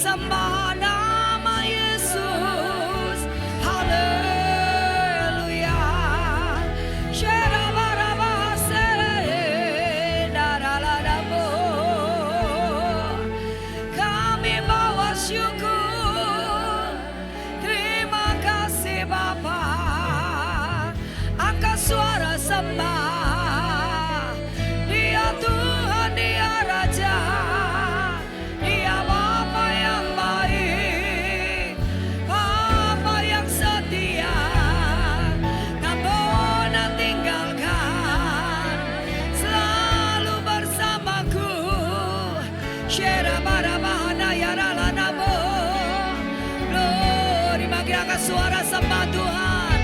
sembah nama Yesus. Haleluya. Kami bawa syukur. Terima kasih Bapa. Angkat suara sembah. Dia Tuhan, Dia Raja. Dia Bapa yang baik, Bapa yang setia, tak pernah tinggalkan, selalu bersamaku. Glory, bagi angkat suara sembah Tuhan.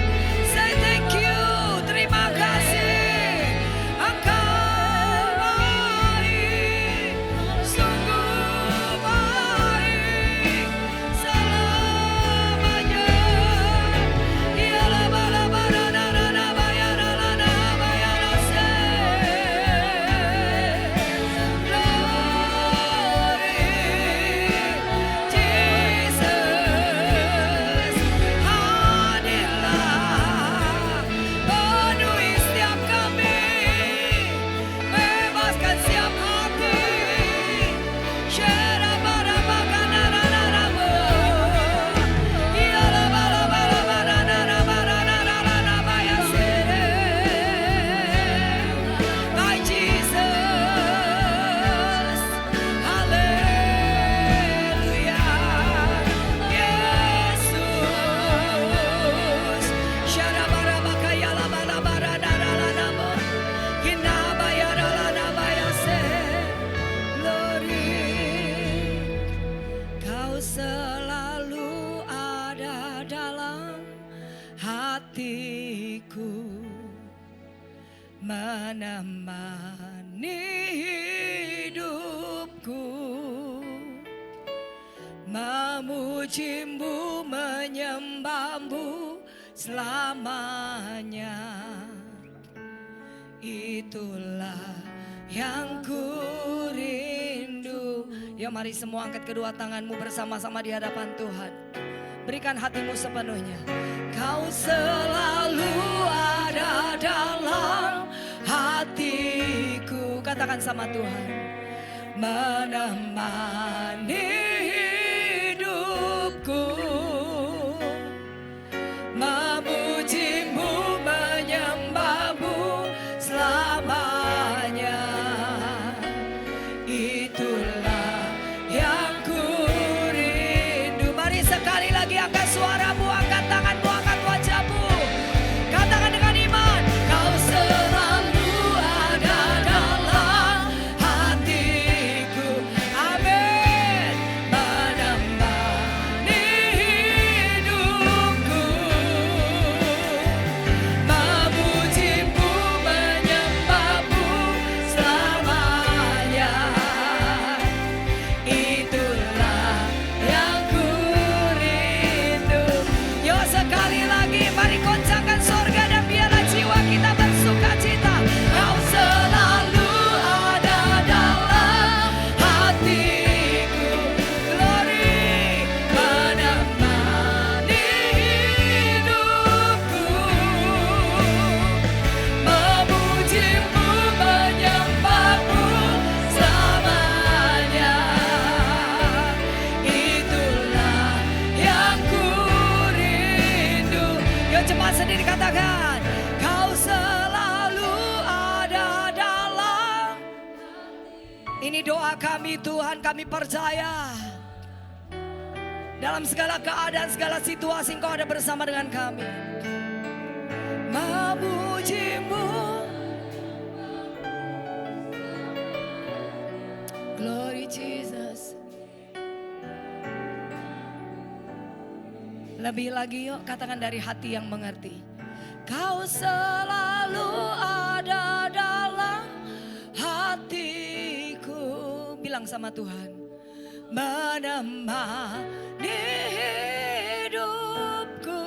Say thank you, terima kasih. Engkau baik, sungguh baik selamanya. Selalu ada dalam hatiku, menemani hidupku, memujimu, menyembahmu selamanya. Itulah yang ku rindu. Ya, mari semua angkat kedua tanganmu bersama-sama di hadapan Tuhan. Berikan hatimu sepenuhnya. Kau selalu ada dalam hatiku. Katakan sama Tuhan. Menemani hidupku, memujimu, menyembahmu selamanya. Itulah yang ku rindu. Mari sekali lagi angkat suaramu, angkat tanganmu, angkat wajahmu. Katakan dengan iman. Kau selalu ada dalam hatiku. Amin. Menemani hidupku, memujimu, menyembahmu selamanya. Itulah yang ku rindu. Yo, sekali lagi mari goncangkan sorga dan biarlah jiwa kita bersuka cita. Kau selalu ada dalam hatiku. Glory. Menemani hidupku, memujimu, menyembahmu selamanya. Itulah yang ku rindu. Yo, cepat sendiri katakan. Kau selalu ada dalam. Ini doa kami Tuhan, kami percaya. Dalam segala keadaan, segala situasi Engkau ada bersama dengan kami. Memujimu. Glory Jesus. Lebih lagi yuk, katakan dari hati yang mengerti. Kau selalu ada dalam hatiku. Bilang sama Tuhan. Menemani hidupku,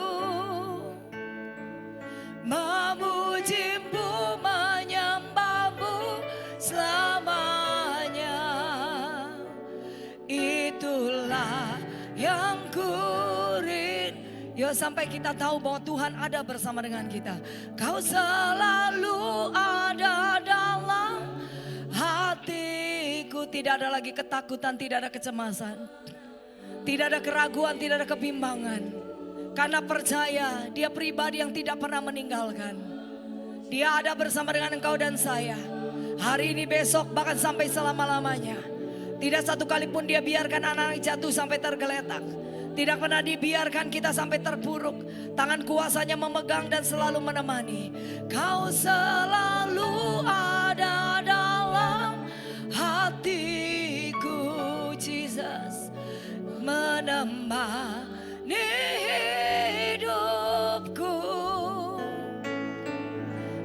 memujimu, menyembahmu selamanya. Itulah Yuk sampai kita tahu bahwa Tuhan ada bersama dengan kita. Kau selalu ada dalam hatiku. Tidak ada lagi ketakutan, tidak ada kecemasan. Tidak ada keraguan, tidak ada kebimbangan. Karena percaya dia pribadi yang tidak pernah meninggalkan. Dia ada bersama dengan engkau dan saya. Hari ini, besok, bahkan sampai selama-lamanya. Tidak satu kali pun dia biarkan anak-anak jatuh sampai tergeletak. Tidak pernah dibiarkan kita sampai terpuruk. Tangan kuasanya memegang dan selalu menemani. Kau selalu ada dalam hatiku, Jesus. Menemani hidupku.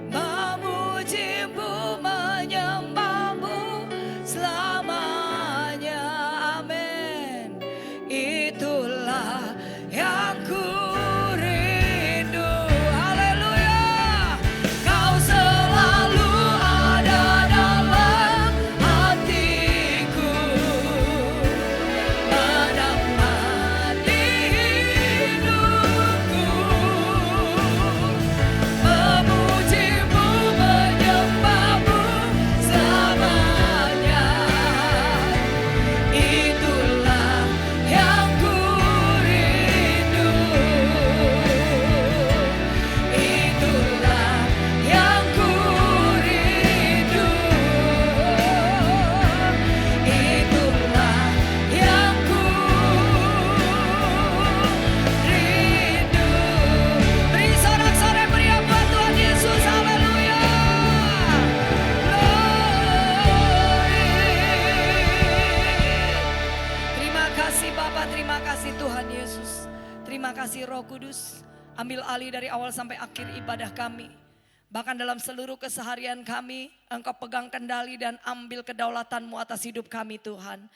Memujimu, menyembahmu selamanya. Amin. Itulah yang ku rindu. Haleluya. Kau selalu ada dalam hatiku. Menemani hidupku. Memujimu, menyembahmu selamanya. Itulah yang ku rindu. Itulah yang ku rindu. Itulah yang ku rindu. Beri sorak-sorai meriah buat Tuhan Yesus. Haleluya. Terima kasih Bapa, terima kasih Tuhan Yesus. Terima kasih Roh Kudus. Ambil alih dari awal sampai akhir ibadah kami. Bahkan dalam seluruh keseharian kami, Engkau pegang kendali dan ambil kedaulatan-Mu atas hidup kami Tuhan.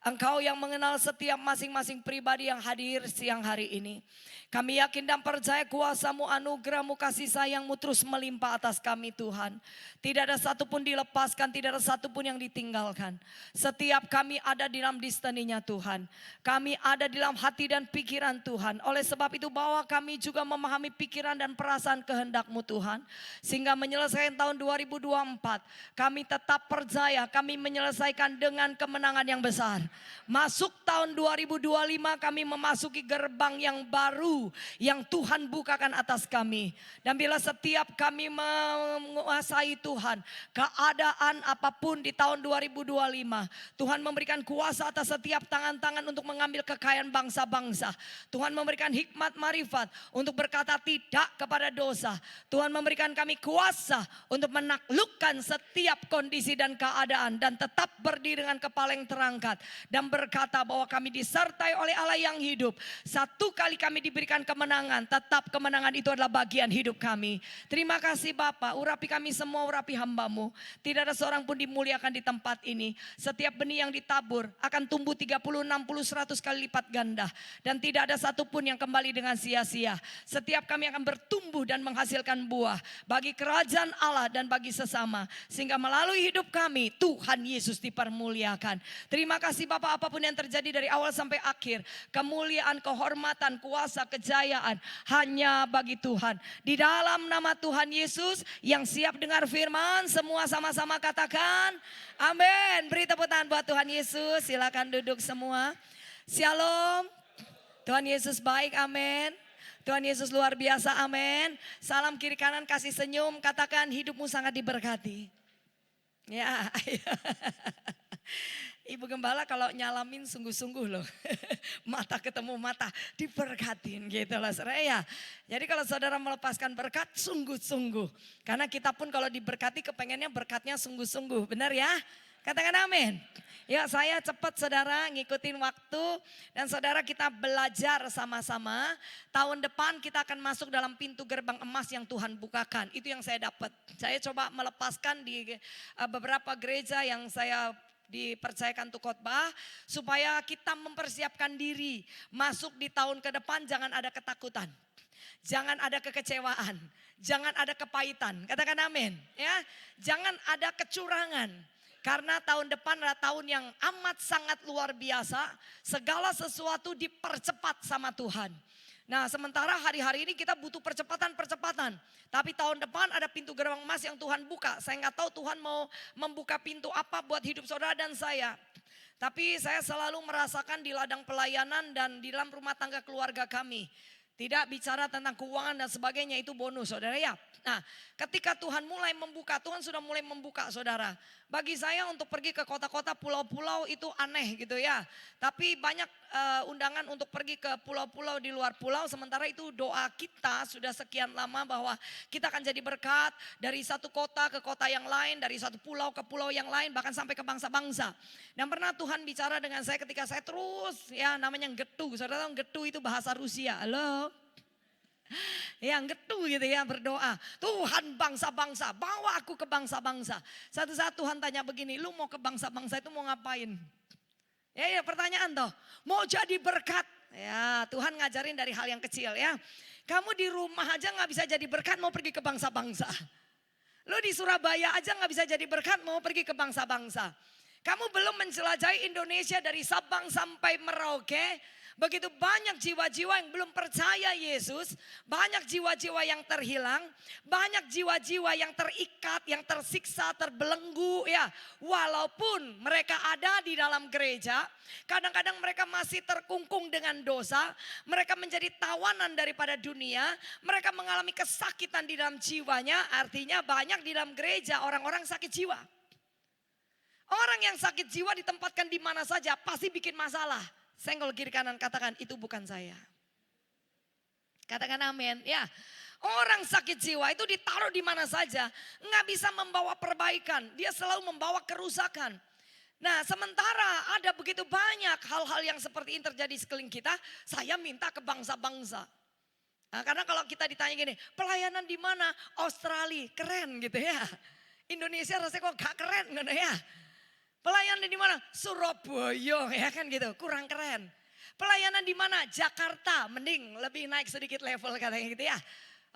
Engkau yang mengenal setiap masing-masing pribadi yang hadir siang hari ini. Kami yakin dan percaya kuasa-Mu, anugerah-Mu, kasih sayang-Mu terus melimpah atas kami Tuhan. Tidak ada satupun dilepaskan, tidak ada satupun yang ditinggalkan. Setiap kami ada di dalam destininya Tuhan. Kami ada di dalam hati dan pikiran Tuhan. Oleh sebab itu bahwa kami juga memahami pikiran dan perasaan kehendak-Mu Tuhan. Sehingga menyelesaikan tahun 2024, kami tetap percaya kami menyelesaikan dengan kemenangan yang besar. Masuk tahun 2025 kami memasuki gerbang yang baru yang Tuhan bukakan atas kami. Dan bila setiap kami menguasai Tuhan, keadaan apapun di tahun 2025, Tuhan memberikan kuasa atas setiap tangan-tangan untuk mengambil kekayaan bangsa-bangsa. Tuhan memberikan hikmat marifat untuk berkata tidak kepada dosa. Tuhan memberikan kami kuasa untuk menaklukkan setiap kondisi dan keadaan dan tetap berdiri dengan kepala yang terangkat dan berkata bahwa kami disertai oleh Allah yang hidup. Satu kali kami diberikan kemenangan, tetap kemenangan itu adalah bagian hidup kami. Terima kasih Bapa, urapi kami semua, urapi hamba-Mu. Tidak ada seorang pun dimuliakan di tempat ini. Setiap benih yang ditabur akan tumbuh 30, 60, 100 kali lipat ganda. Dan tidak ada satupun yang kembali dengan sia-sia. Setiap kami akan bertumbuh dan menghasilkan buah bagi kerajaan Allah dan bagi sesama. Sehingga melalui hidup kami Tuhan Yesus dipermuliakan. Terima kasih Bapak, apapun yang terjadi dari awal sampai akhir, kemuliaan, kehormatan, kuasa, kejayaan hanya bagi Tuhan. Di dalam nama Tuhan Yesus yang siap dengar firman, semua sama-sama katakan amin. Beri tepuk tangan buat Tuhan Yesus. Silakan duduk semua. Shalom. Tuhan Yesus baik, amin. Tuhan Yesus luar biasa, amin. Salam kiri kanan, kasih senyum, katakan hidupmu sangat diberkati. Ya. Ibu Gembala kalau nyalamin sungguh-sungguh loh. Mata ketemu mata, diberkatin gitu loh saudara ya. Jadi kalau saudara melepaskan berkat sungguh-sungguh. Karena kita pun kalau diberkati kepengennya berkatnya sungguh-sungguh, benar ya? Katakan amin. Ya saya cepat saudara ngikutin waktu dan saudara kita belajar sama-sama. Tahun depan kita akan masuk dalam pintu gerbang emas yang Tuhan bukakan. Itu yang saya dapat. Saya coba melepaskan di beberapa gereja yang saya dipercayakan untuk khotbah supaya kita mempersiapkan diri masuk di tahun ke depan. Jangan ada ketakutan, jangan ada kekecewaan, jangan ada kepahitan. Katakan amin ya. Jangan ada kecurangan. Karena tahun depan adalah tahun yang amat sangat luar biasa. Segala sesuatu dipercepat sama Tuhan. Nah sementara hari-hari ini kita butuh percepatan. Tapi tahun depan ada pintu gerbang emas yang Tuhan buka. Saya nggak tahu Tuhan mau membuka pintu apa buat hidup saudara dan saya. Tapi saya selalu merasakan di ladang pelayanan dan di dalam rumah tangga keluarga kami. Tidak bicara tentang keuangan dan sebagainya, itu bonus saudara ya. Nah ketika Tuhan mulai membuka, Tuhan sudah mulai membuka saudara. Bagi saya untuk pergi ke kota-kota pulau-pulau itu aneh gitu ya. Tapi banyak undangan untuk pergi ke pulau-pulau di luar pulau. Sementara itu doa kita sudah sekian lama bahwa kita akan jadi berkat dari satu kota ke kota yang lain. Dari satu pulau ke pulau yang lain, bahkan sampai ke bangsa-bangsa. Dan pernah Tuhan bicara dengan saya ketika saya terus ya namanya getu. Saudara tahu getu itu bahasa Rusia. Halo? Yang getu gitu ya berdoa. Tuhan bangsa-bangsa, bawa aku ke bangsa-bangsa. Satu saat Tuhan tanya begini, lu mau ke bangsa-bangsa itu mau ngapain? Ya pertanyaan toh, mau jadi berkat. Ya Tuhan ngajarin dari hal yang kecil ya. Kamu di rumah aja gak bisa jadi berkat, mau pergi ke bangsa-bangsa. Lu di Surabaya aja gak bisa jadi berkat, mau pergi ke bangsa-bangsa. Kamu belum menjelajahi Indonesia dari Sabang sampai Merauke. Begitu banyak jiwa-jiwa yang belum percaya Yesus, banyak jiwa-jiwa yang terhilang, banyak jiwa-jiwa yang terikat, yang tersiksa, terbelenggu ya. Walaupun mereka ada di dalam gereja, kadang-kadang mereka masih terkungkung dengan dosa, mereka menjadi tawanan daripada dunia, mereka mengalami kesakitan di dalam jiwanya, artinya banyak di dalam gereja orang-orang sakit jiwa. Orang yang sakit jiwa ditempatkan di mana saja pasti bikin masalah. Senggol kiri kanan, katakan itu bukan saya. Katakan amin ya. Orang sakit jiwa itu ditaruh di mana saja, nggak bisa membawa perbaikan, dia selalu membawa kerusakan. Nah sementara ada begitu banyak hal-hal yang seperti ini terjadi sekeliling kita, saya minta ke bangsa-bangsa. Nah, karena kalau kita ditanya gini, pelayanan di mana? Australia, keren gitu ya. Indonesia rasanya kok gak keren gitu ya. Pelayanan di mana? Surabaya ya kan gitu, kurang keren. Pelayanan di mana? Jakarta, mending lebih naik sedikit level katanya gitu ya.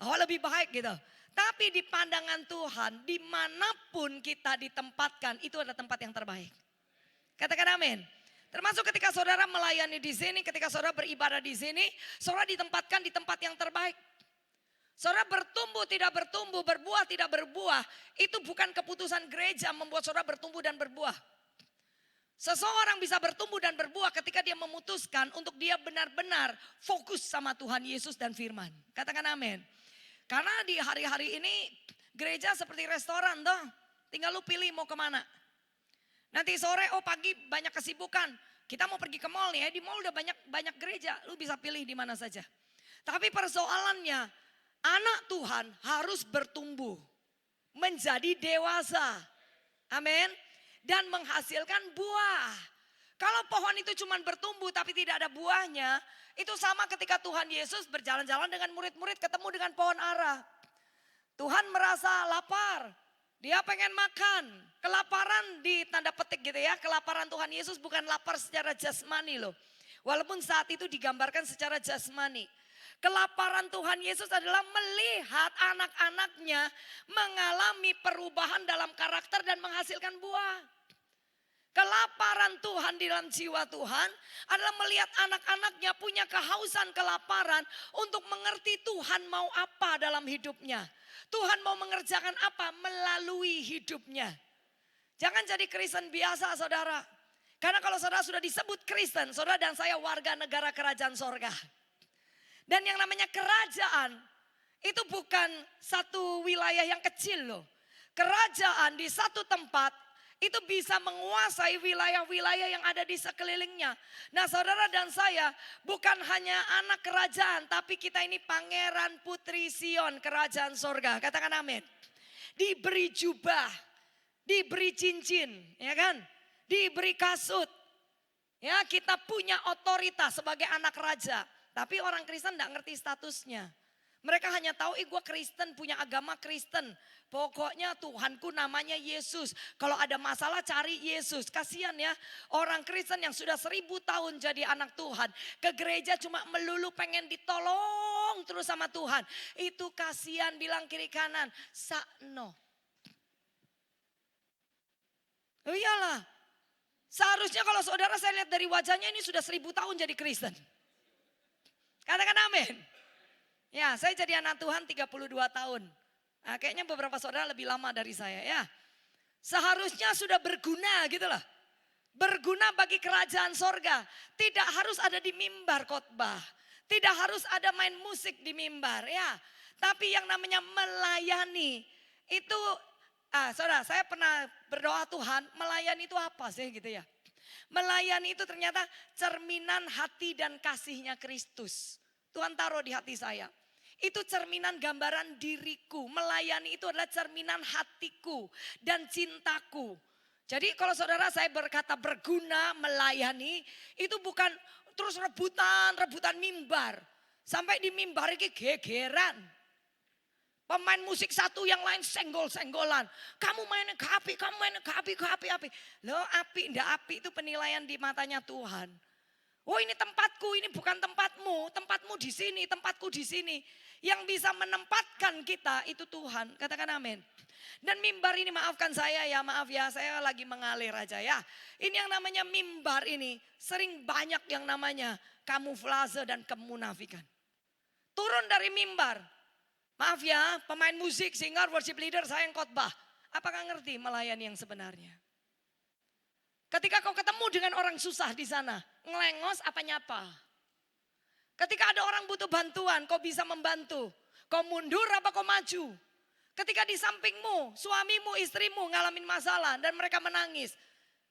Oh lebih baik gitu. Tapi di pandangan Tuhan, dimanapun kita ditempatkan, itu adalah tempat yang terbaik. Katakan amin. Termasuk ketika saudara melayani di sini, ketika saudara beribadah di sini, saudara ditempatkan di tempat yang terbaik. Saudara bertumbuh tidak bertumbuh, berbuah tidak berbuah, itu bukan keputusan gereja membuat saudara bertumbuh dan berbuah. Seseorang bisa bertumbuh dan berbuah ketika dia memutuskan untuk dia benar-benar fokus sama Tuhan Yesus dan firman. Katakan amin. Karena di hari-hari ini gereja seperti restoran toh. Tinggal lu pilih mau kemana. Nanti sore pagi banyak kesibukan. Kita mau pergi ke mall nih ya. Di mall udah banyak gereja. Lu bisa pilih di mana saja. Tapi persoalannya anak Tuhan harus bertumbuh. Menjadi dewasa. Amin. Dan menghasilkan buah. Kalau pohon itu cuma bertumbuh tapi tidak ada buahnya, itu sama ketika Tuhan Yesus berjalan-jalan dengan murid-murid ketemu dengan pohon ara. Tuhan merasa lapar, dia pengen makan. Kelaparan di tanda petik gitu ya, kelaparan Tuhan Yesus bukan lapar secara jasmani loh. Walaupun saat itu digambarkan secara jasmani. Kelaparan Tuhan Yesus adalah melihat anak-anaknya mengalami perubahan dalam karakter dan menghasilkan buah. Kelaparan Tuhan di dalam jiwa Tuhan adalah melihat anak-anaknya punya kehausan kelaparan untuk mengerti Tuhan mau apa dalam hidupnya. Tuhan mau mengerjakan apa melalui hidupnya. Jangan jadi Kristen biasa saudara. Karena kalau saudara sudah disebut Kristen, saudara dan saya warga negara kerajaan sorga. Dan yang namanya kerajaan itu bukan satu wilayah yang kecil loh. Kerajaan di satu tempat itu bisa menguasai wilayah-wilayah yang ada di sekelilingnya. Nah saudara dan saya bukan hanya anak kerajaan, tapi kita ini pangeran putri Sion kerajaan sorga. Katakan amin. Diberi jubah, diberi cincin, ya kan? Diberi kasut. Ya kita punya otoritas sebagai anak raja. Tapi orang Kristen tidak ngerti statusnya. Mereka hanya tahu, gue Kristen, punya agama Kristen. Pokoknya Tuhanku namanya Yesus. Kalau ada masalah cari Yesus. Kasihan ya, orang Kristen yang sudah 1000 tahun jadi anak Tuhan. Ke gereja cuma melulu pengen ditolong terus sama Tuhan. Itu kasihan, bilang kiri kanan, sakno. Oh iyalah, seharusnya kalau saudara saya lihat dari wajahnya ini sudah 1000 tahun jadi Kristen. Katakan amin. Ya, saya jadi anak Tuhan 32 tahun. Nah, kayaknya beberapa saudara lebih lama dari saya ya. Seharusnya sudah berguna gitu loh. Berguna bagi kerajaan sorga. Tidak harus ada di mimbar khotbah. Tidak harus ada main musik di mimbar ya. Tapi yang namanya melayani itu, saudara, saya pernah berdoa, Tuhan, melayani itu apa sih gitu ya. Melayani itu ternyata cerminan hati dan kasihnya Kristus. Tuhan taruh di hati saya. Itu cerminan gambaran diriku. Melayani itu adalah cerminan hatiku dan cintaku. Jadi kalau saudara saya berkata berguna, melayani, itu bukan terus rebutan mimbar. Sampai di mimbar ini gegeran. Pemain musik satu yang lain senggol-senggolan. Kamu mainnya ke api, kamu mainnya ke api, ke api, api. Loh api, enggak api itu penilaian di matanya Tuhan. Oh ini tempatku, ini bukan tempatmu di sini, tempatku di sini. Yang bisa menempatkan kita itu Tuhan, katakan amin. Dan mimbar ini maafkan saya ya, maaf ya, saya lagi mengalir aja ya. Ini yang namanya mimbar ini sering banyak yang namanya kamuflase dan kemunafikan. Turun dari mimbar. Maaf ya, pemain musik, singer, worship leader, saya yang khotbah. Apakah ngerti melayani yang sebenarnya? Ketika kau ketemu dengan orang susah di sana, ngelengos apa nyapa? Ketika ada orang butuh bantuan, kau bisa membantu. Kau mundur apa kau maju? Ketika di sampingmu, suamimu, istrimu ngalamin masalah dan mereka menangis.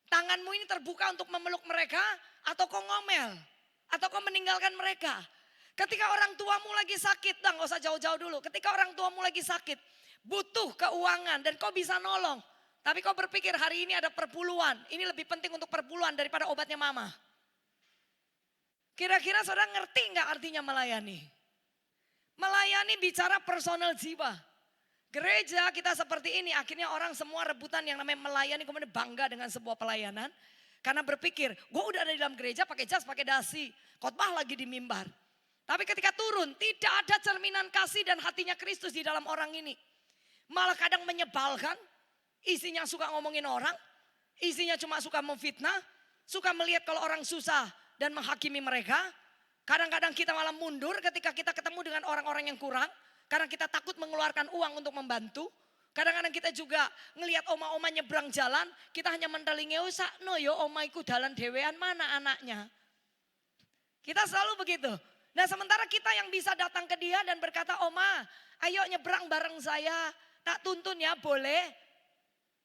Tanganmu ini terbuka untuk memeluk mereka atau kau ngomel? Atau kau meninggalkan mereka? Ketika orang tuamu lagi sakit, gak usah jauh-jauh dulu. Ketika orang tuamu lagi sakit, butuh keuangan dan kau bisa nolong. Tapi kau berpikir hari ini ada perpuluhan, ini lebih penting untuk perpuluhan daripada obatnya mama. Kira-kira saudara ngerti gak artinya melayani? Melayani bicara personal jiwa. Gereja kita seperti ini, akhirnya orang semua rebutan yang namanya melayani, kemudian bangga dengan sebuah pelayanan. Karena berpikir, gue udah ada di dalam gereja pakai jas, pakai dasi, khotbah lagi di mimbar. Tapi ketika turun, tidak ada cerminan kasih dan hatinya Kristus di dalam orang ini. Malah kadang menyebalkan, isinya suka ngomongin orang, isinya cuma suka memfitnah, suka melihat kalau orang susah dan menghakimi mereka. Kadang-kadang kita malah mundur ketika kita ketemu dengan orang-orang yang kurang, karena kita takut mengeluarkan uang untuk membantu. Kadang-kadang kita juga ngelihat oma-oma nyebrang jalan, kita hanya mentelingi, oh sakno yo omaiku dalan dewean mana anaknya. Kita selalu begitu. Nah sementara kita yang bisa datang ke dia dan berkata, Oma ayo nyebrang bareng saya, tak tuntun ya boleh.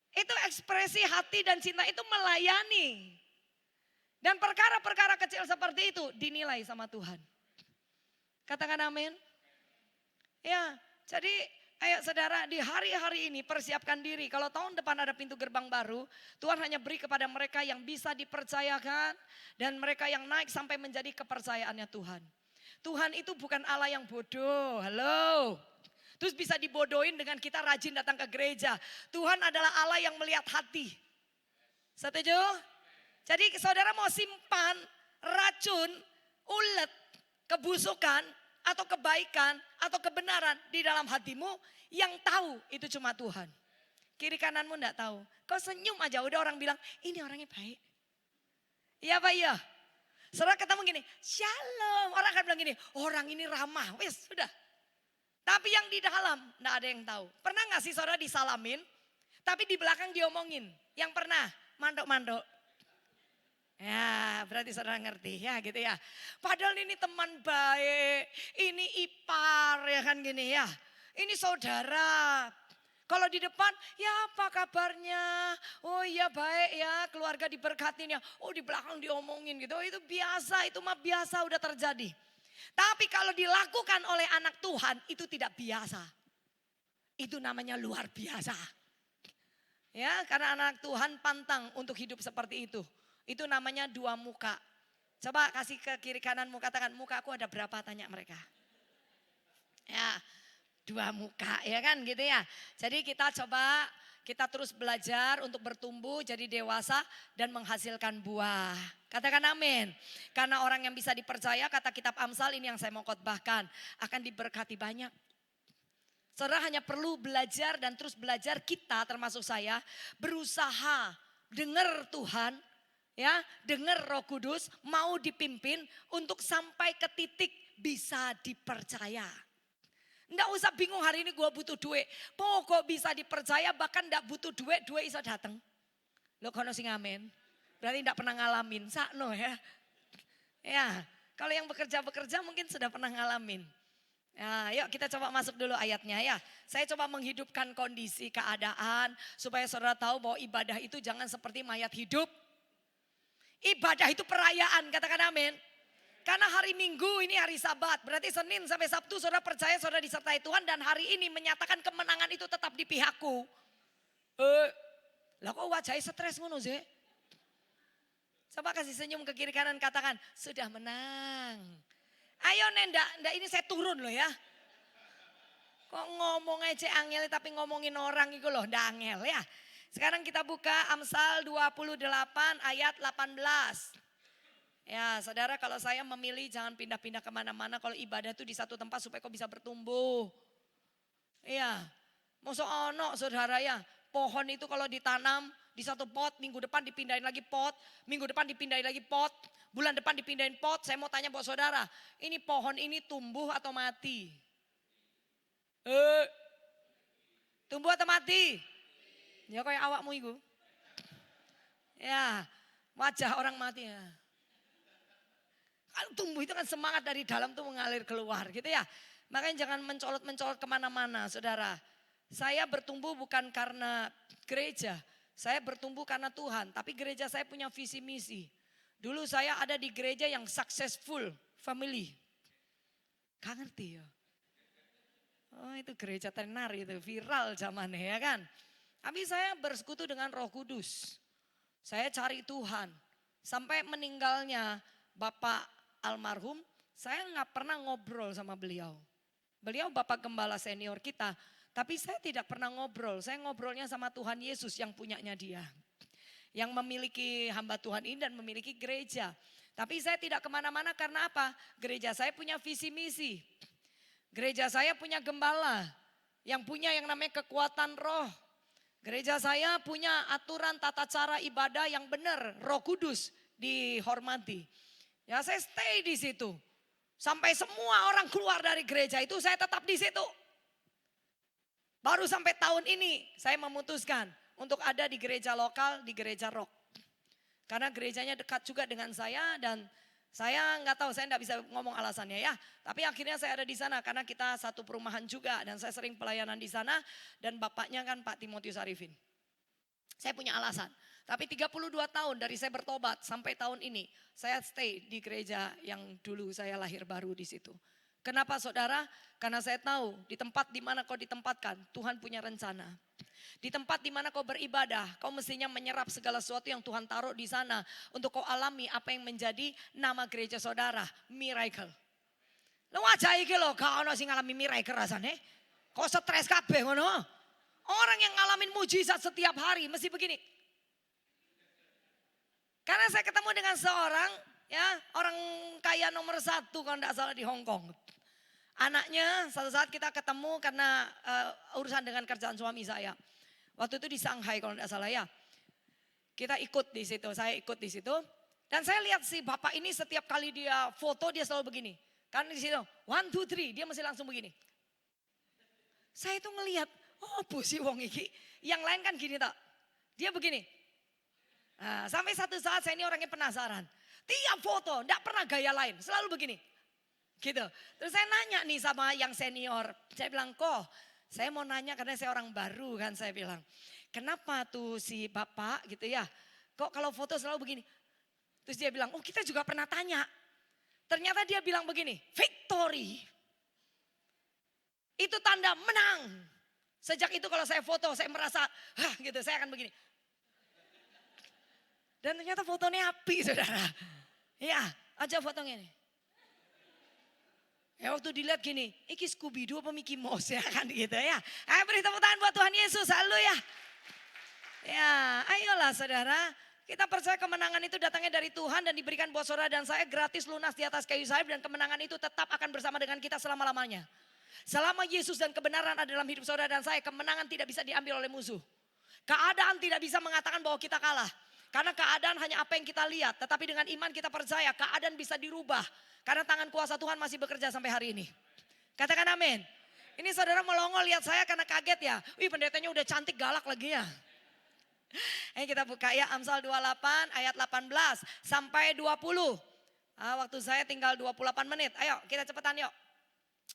Itu ekspresi hati dan cinta, itu melayani. Dan perkara-perkara kecil seperti itu dinilai sama Tuhan. Katakan amin. Ya jadi ayo saudara di hari-hari ini persiapkan diri. Kalau tahun depan ada pintu gerbang baru, Tuhan hanya beri kepada mereka yang bisa dipercayakan. Dan mereka yang naik sampai menjadi kepercayaannya Tuhan. Tuhan itu bukan Allah yang bodoh, halo. Terus bisa dibodohin dengan kita rajin datang ke gereja. Tuhan adalah Allah yang melihat hati. Setuju? Jadi saudara mau simpan racun, ulet, kebusukan, atau kebaikan, atau kebenaran di dalam hatimu, yang tahu itu cuma Tuhan. Kiri kananmu enggak tahu. Kau senyum aja udah orang bilang, ini orangnya baik. Iya Pak, iya. Saudara ketemu gini, shalom. Orang akan bilang gini, orang ini ramah. Wis, sudah. Tapi yang di dalam, enggak ada yang tahu. Pernah gak sih saudara disalamin, tapi di belakang diomongin? Yang pernah, mandok-mandok. Ya, berarti saudara ngerti ya gitu ya. Padahal ini teman baik, ini ipar ya kan gini ya. Ini saudara. Kalau di depan, ya apa kabarnya? Oh iya baik ya, keluarga diberkatin ya. Oh di belakang diomongin gitu, oh, itu biasa, itu mah biasa udah terjadi. Tapi kalau dilakukan oleh anak Tuhan, itu tidak biasa. Itu namanya luar biasa. Ya, karena anak Tuhan pantang untuk hidup seperti itu. Itu namanya dua muka. Coba kasih ke kiri kananmu, katakan mukaku ada berapa, tanya mereka. Ya. Dua muka ya kan gitu ya. Jadi kita coba, kita terus belajar untuk bertumbuh jadi dewasa dan menghasilkan buah. Katakan amin. Karena orang yang bisa dipercaya, kata kitab Amsal ini yang saya mau khotbahkan, akan diberkati banyak. Saudara hanya perlu belajar dan terus belajar, kita termasuk saya berusaha dengar Tuhan, ya, dengar Roh Kudus, mau dipimpin untuk sampai ke titik bisa dipercaya. Nggak usah bingung hari ini gue butuh duit. Pokok bisa dipercaya, bahkan nggak butuh duit, duit bisa datang. Lo kono sing amin. Berarti nggak pernah ngalamin, sakno ya. Ya, kalau yang bekerja mungkin sudah pernah ngalamin. Ya, yuk kita coba masuk dulu ayatnya ya. Saya coba menghidupkan kondisi keadaan supaya saudara tahu bahwa ibadah itu jangan seperti mayat hidup. Ibadah itu perayaan, katakan amin. Karena hari Minggu ini hari Sabat, berarti Senin sampai Sabtu saudara percaya saudara disertai Tuhan dan hari ini menyatakan kemenangan itu tetap di pihakku. Lah kok wajahnya stres ngono sih? Coba kasih senyum ke kiri kanan katakan, sudah menang. Ayo ndak ini saya turun loh ya. Kok ngomong aja angel tapi ngomongin orang itu loh, ndak angel ya. Sekarang kita buka Amsal 28 ayat 18. Ya saudara, kalau saya memilih jangan pindah-pindah kemana-mana. Kalau ibadah itu di satu tempat supaya kau bisa bertumbuh. Iya, masa ono saudara ya, pohon itu kalau ditanam di satu pot, minggu depan dipindahin lagi pot, minggu depan dipindahin lagi pot, bulan depan dipindahin pot. Saya mau tanya buat saudara, ini pohon ini tumbuh atau mati? Tumbuh atau mati? Ya kayak awakmu itu. Ya, wajah orang mati ya. Kalau tumbuh itu kan semangat dari dalam tuh mengalir keluar gitu ya. Makanya jangan mencolot-mencolot kemana-mana saudara. Saya bertumbuh bukan karena gereja. Saya bertumbuh karena Tuhan. Tapi gereja saya punya visi misi. Dulu saya ada di gereja yang successful family. Gak ngerti ya. Oh itu gereja tenar itu viral zamannya ya kan. Tapi saya bersekutu dengan Roh Kudus. Saya cari Tuhan. Sampai meninggalnya Bapak almarhum, saya nggak pernah ngobrol sama beliau. Beliau Bapak Gembala senior kita. Tapi saya tidak pernah ngobrol. Saya ngobrolnya sama Tuhan Yesus yang punyanya dia. Yang memiliki hamba Tuhan ini dan memiliki gereja. Tapi saya tidak kemana-mana karena apa? Gereja saya punya visi misi. Gereja saya punya gembala. Yang punya yang namanya kekuatan roh. Gereja saya punya aturan tata cara ibadah yang benar. Roh Kudus dihormati. Ya saya stay di situ. Sampai semua orang keluar dari gereja itu saya tetap di situ. Baru sampai tahun ini saya memutuskan untuk ada di gereja lokal, di gereja rock. Karena gerejanya dekat juga dengan saya dan saya nggak tahu, saya nggak bisa ngomong alasannya ya. Tapi akhirnya saya ada di sana karena kita satu perumahan juga dan saya sering pelayanan di sana. Dan bapaknya kan Pak Timotius Arifin. Saya punya alasan. Tapi 32 tahun dari saya bertobat sampai tahun ini saya stay di gereja yang dulu saya lahir baru di situ. Kenapa saudara? Karena saya tahu di tempat di mana kau ditempatkan Tuhan punya rencana. Di tempat di mana kau beribadah kau mestinya menyerap segala sesuatu yang Tuhan taruh di sana. Untuk kau alami apa yang menjadi nama gereja saudara, miracle. Lo wajah iki lo gak ono sing ngalami miracle rasane. Kau stres kabeh ngono. Orang yang ngalamin mujizat setiap hari mesti begini. Karena saya ketemu dengan seorang ya orang kaya nomor 1 kalau tidak salah di Hong Kong. Anaknya satu saat kita ketemu karena urusan dengan kerjaan suami saya. Waktu itu di Shanghai kalau tidak salah ya. Kita ikut di situ, saya ikut di situ. Dan saya lihat si bapak ini setiap kali dia foto dia selalu begini. Kan di situ 1, 2, 3 dia mesti langsung begini. Saya itu ngelihat, oh bu si wong iki. Yang lain kan gini tak. Dia begini. Nah, sampai satu saat saya ini orangnya penasaran. Tiap foto, enggak pernah gaya lain, selalu begini. Gitu. Terus saya nanya nih sama yang senior. Saya bilang, kok saya mau nanya karena saya orang baru kan saya bilang. Kenapa tuh si bapak gitu ya. Kok kalau foto selalu begini. Terus dia bilang, oh kita juga pernah tanya. Ternyata dia bilang begini, victory. Itu tanda menang. Sejak itu kalau saya foto saya merasa, gitu saya akan begini. Dan ternyata fotonya api saudara. Ya aja fotonya nih. Ya waktu dilihat gini, iki Scooby-Doo apa Mickey Mouse ya kan gitu ya. Ayo beri tepuk tangan buat Tuhan Yesus, haleluya. Ya ayolah saudara, kita percaya kemenangan itu datangnya dari Tuhan dan diberikan buat saudara dan saya gratis lunas di atas kayu salib dan kemenangan itu tetap akan bersama dengan kita selama-lamanya. Selama Yesus dan kebenaran ada dalam hidup saudara dan saya, kemenangan tidak bisa diambil oleh musuh. Keadaan tidak bisa mengatakan bahwa kita kalah. Karena keadaan hanya apa yang kita lihat. Tetapi dengan iman kita percaya keadaan bisa dirubah. Karena tangan kuasa Tuhan masih bekerja sampai hari ini. Katakan amin. Ini saudara melongo lihat saya karena kaget ya. Wih, pendetanya udah cantik galak lagi ya. Kita buka ya Amsal 28 ayat 18 sampai 20. Waktu saya tinggal 28 menit. Ayo kita cepetan yuk.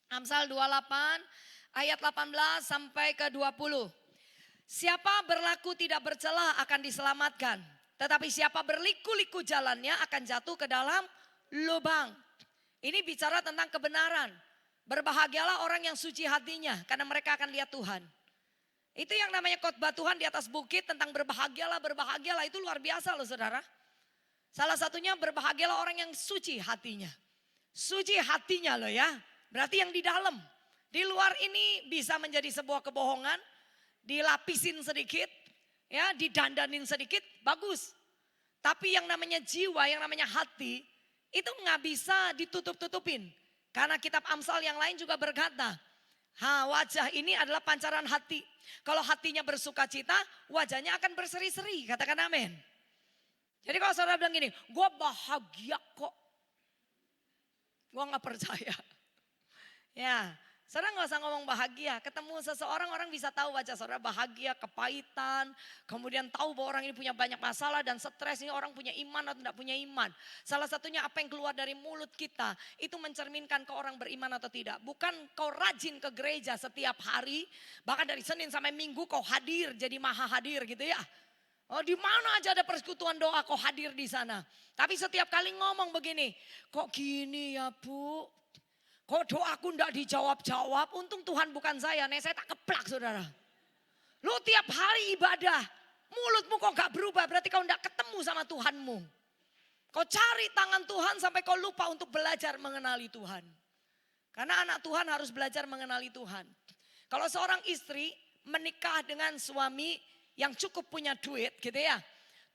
Amsal 28 ayat 18 sampai ke 20. Siapa berlaku tidak bercela akan diselamatkan. Tetapi siapa berliku-liku jalannya akan jatuh ke dalam lubang. Ini bicara tentang kebenaran. Berbahagialah orang yang suci hatinya karena mereka akan lihat Tuhan. Itu yang namanya khotbah Tuhan di atas bukit tentang berbahagialah, berbahagialah. Itu luar biasa loh saudara. Salah satunya berbahagialah orang yang suci hatinya. Suci hatinya loh ya. Berarti yang di dalam. Di luar ini bisa menjadi sebuah kebohongan. Dilapisin sedikit. Ya, didandanin sedikit, bagus. Tapi yang namanya jiwa, yang namanya hati, itu nggak bisa ditutup-tutupin. Karena kitab Amsal yang lain juga berkata, wajah ini adalah pancaran hati. Kalau hatinya bersuka cita, wajahnya akan berseri-seri. Katakan amin. Jadi kalau saudara bilang gini, gue bahagia kok. Gue gak percaya. Ya, saudara gak usah ngomong bahagia. Ketemu seseorang, orang bisa tahu wajah saudara bahagia, kepahitan. Kemudian tahu bahwa orang ini punya banyak masalah dan stres. Ini orang punya iman atau tidak punya iman. Salah satunya apa yang keluar dari mulut kita. Itu mencerminkan ke orang beriman atau tidak. Bukan kau rajin ke gereja setiap hari. Bahkan dari Senin sampai Minggu kau hadir jadi maha hadir gitu ya. Oh, di mana aja ada persekutuan doa kau hadir di sana. Tapi setiap kali ngomong begini. Kok gini ya Bu? Kok doaku enggak dijawab-jawab, untung Tuhan bukan saya, nih saya tak keplak saudara. Lu tiap hari ibadah, mulutmu kok gak berubah, berarti kau enggak ketemu sama Tuhanmu. Kau cari tangan Tuhan sampai kau lupa untuk belajar mengenali Tuhan. Karena anak Tuhan harus belajar mengenali Tuhan. Kalau seorang istri menikah dengan suami yang cukup punya duit gitu ya.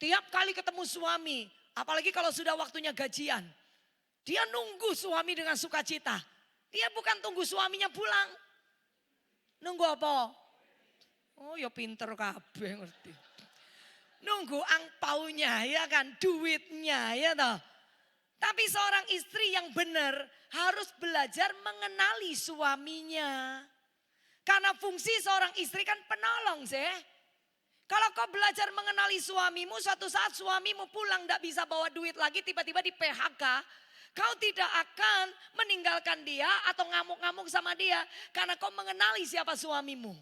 Tiap kali ketemu suami, apalagi kalau sudah waktunya gajian. Dia nunggu suami dengan sukacita. Dia bukan tunggu suaminya pulang. Nunggu apa? Oh ya pinter kabeh ngerti. Nunggu angpaunya ya kan, duitnya ya toh. Tapi seorang istri yang benar harus belajar mengenali suaminya. Karena fungsi seorang istri kan penolong sih. Kalau kau belajar mengenali suamimu, suatu saat suamimu pulang tidak bisa bawa duit lagi, tiba-tiba di PHK. Kau tidak akan meninggalkan dia atau ngamuk-ngamuk sama dia. Karena kau mengenali siapa suamimu.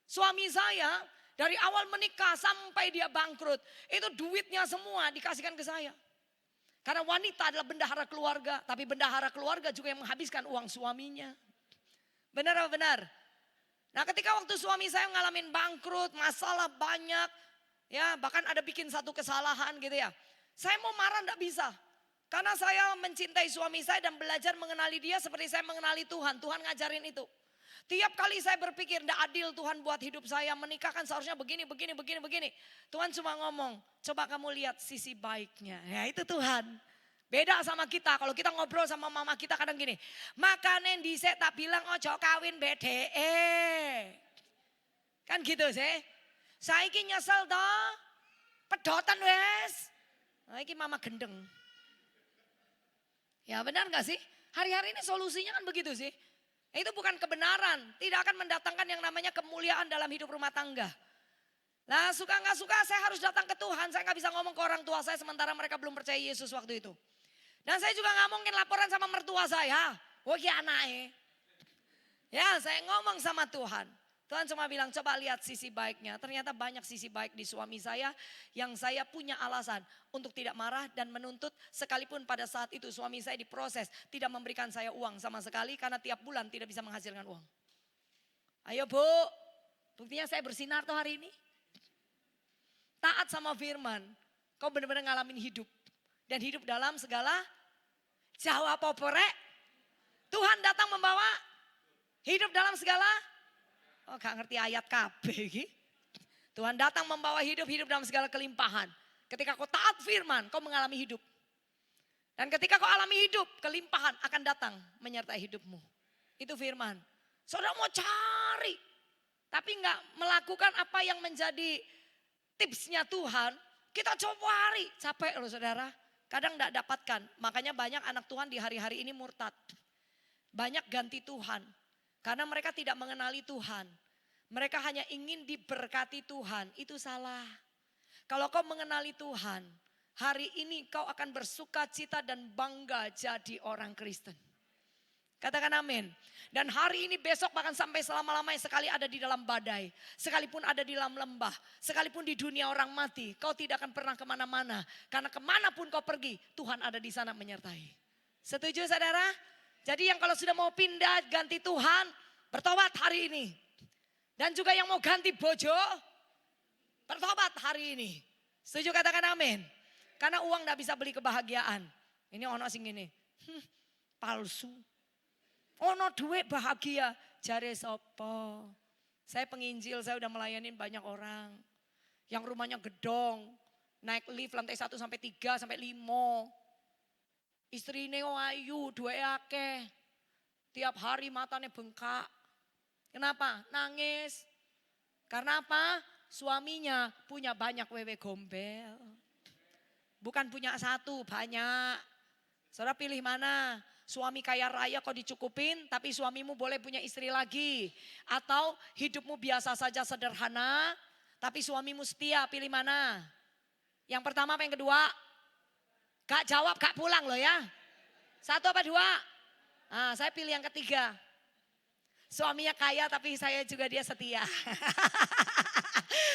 Suami saya dari awal menikah sampai dia bangkrut. Itu duitnya semua dikasihkan ke saya. Karena wanita adalah bendahara keluarga. Tapi bendahara keluarga juga yang menghabiskan uang suaminya. Benar apa benar? Nah ketika waktu suami saya ngalamin bangkrut, masalah banyak. Ya bahkan ada bikin satu kesalahan gitu ya. Saya mau marah enggak bisa. Karena saya mencintai suami saya dan belajar mengenali dia seperti saya mengenali Tuhan. Tuhan ngajarin itu. Tiap kali saya berpikir, tidak adil Tuhan buat hidup saya. Menikahkan seharusnya begini. Tuhan cuma ngomong, coba kamu lihat sisi baiknya. Ya itu Tuhan. Beda sama kita. Kalau kita ngobrol sama mama kita kadang gini. Makanin dhisik tak bilang ojo kawin BDE. Kan gitu sih. Saiki nyesel toh. Pedotan wes. Nah, ini mama gendeng. Ya benar gak sih? Hari-hari ini solusinya kan begitu sih. Itu bukan kebenaran. Tidak akan mendatangkan yang namanya kemuliaan dalam hidup rumah tangga. Nah suka gak suka saya harus datang ke Tuhan. Saya gak bisa ngomong ke orang tua saya sementara mereka belum percaya Yesus waktu itu. Dan saya juga gak mungkin laporan sama mertua saya. Wah ki anaknya. Ya saya ngomong sama Tuhan. Tuhan cuma bilang coba lihat sisi baiknya. Ternyata banyak sisi baik di suami saya yang saya punya alasan untuk tidak marah dan menuntut. Sekalipun pada saat itu suami saya diproses tidak memberikan saya uang sama sekali karena tiap bulan tidak bisa menghasilkan uang. Ayo Bu, buktinya saya bersinar tuh hari ini. Taat sama firman, kau benar-benar ngalamin hidup. Dan hidup dalam segala jawab poporek. Tuhan datang membawa hidup dalam segala. Oh gak ngerti ayat KB. Tuhan datang membawa hidup dalam segala kelimpahan. Ketika kau taat firman, kau mengalami hidup. Dan ketika kau alami hidup, kelimpahan akan datang menyertai hidupmu. Itu firman. Saudara mau cari, tapi gak melakukan apa yang menjadi tipsnya Tuhan. Kita coba hari, capek loh saudara. Kadang tidak dapatkan, makanya banyak anak Tuhan di hari-hari ini murtad. Banyak ganti Tuhan, karena mereka tidak mengenali Tuhan. Mereka hanya ingin diberkati Tuhan, itu salah. Kalau kau mengenali Tuhan, hari ini kau akan bersuka cita dan bangga jadi orang Kristen. Katakan amin. Dan hari ini besok bahkan sampai selama-lamanya sekali ada di dalam badai. Sekalipun ada di dalam lembah. Sekalipun di dunia orang mati. Kau tidak akan pernah kemana-mana. Karena kemanapun kau pergi Tuhan ada di sana menyertai. Setuju saudara? Jadi yang kalau sudah mau pindah ganti Tuhan. Bertobat hari ini. Dan juga yang mau ganti bojo. Bertobat hari ini. Setuju katakan amin. Karena uang gak bisa beli kebahagiaan. Ini ono sing gini. Palsu. Ono duit bahagia, jare sopo. Saya penginjil, saya udah melayanin banyak orang. Yang rumahnya gedong, naik lift lantai 1 sampai 3 sampai 5. Istrine ayu, duwe akeh. Tiap hari matanya bengkak. Kenapa? Nangis. Karena apa? Suaminya punya banyak wewe gombel. Bukan punya satu, banyak. Saudara pilih mana? Suami kaya raya kau dicukupin tapi suamimu boleh punya istri lagi. Atau hidupmu biasa saja sederhana tapi suamimu setia, pilih mana? Yang pertama apa yang kedua? Kak jawab, kak pulang loh ya. 1 apa 2? Nah, saya pilih yang ketiga. Suaminya kaya tapi saya juga dia setia.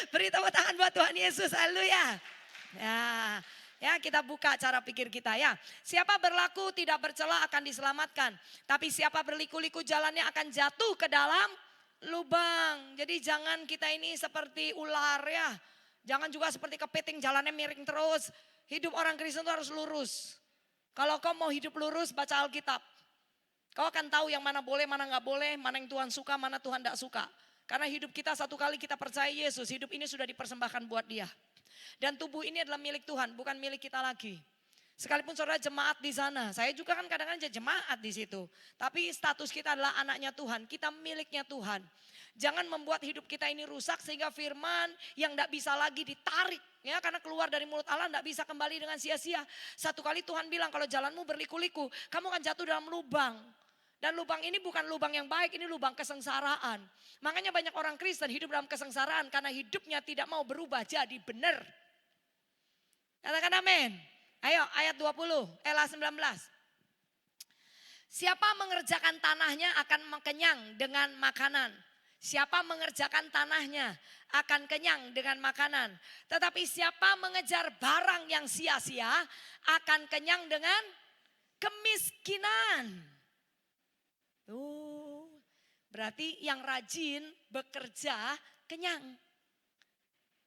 Beri tepuk tangan buat Tuhan Yesus, haleluya. Ya kita buka cara pikir kita ya. Siapa berlaku tidak bercela akan diselamatkan. Tapi siapa berliku-liku jalannya akan jatuh ke dalam lubang. Jadi jangan kita ini seperti ular ya. Jangan juga seperti kepiting jalannya miring terus. Hidup orang Kristen itu harus lurus. Kalau kau mau hidup lurus baca Alkitab. Kau akan tahu yang mana boleh, mana gak boleh. Mana yang Tuhan suka, mana Tuhan gak suka. Karena hidup kita satu kali kita percaya Yesus. Hidup ini sudah dipersembahkan buat dia. Dan tubuh ini adalah milik Tuhan, bukan milik kita lagi. Sekalipun saudara jemaat di sana, saya juga kan kadang-kadang jemaat di situ. Tapi status kita adalah anaknya Tuhan, kita miliknya Tuhan. Jangan membuat hidup kita ini rusak sehingga firman yang tidak bisa lagi ditarik. Ya, karena keluar dari mulut Allah tidak bisa kembali dengan sia-sia. Satu kali Tuhan bilang kalau jalanmu berliku-liku, kamu akan jatuh dalam lubang. Dan lubang ini bukan lubang yang baik, ini lubang kesengsaraan. Makanya banyak orang Kristen hidup dalam kesengsaraan karena hidupnya tidak mau berubah jadi benar. Katakan amin. Ayo ayat 19. Siapa mengerjakan tanahnya akan kenyang dengan makanan. Siapa mengerjakan tanahnya akan kenyang dengan makanan. Tetapi siapa mengejar barang yang sia-sia akan kenyang dengan kemiskinan. Berarti yang rajin bekerja kenyang.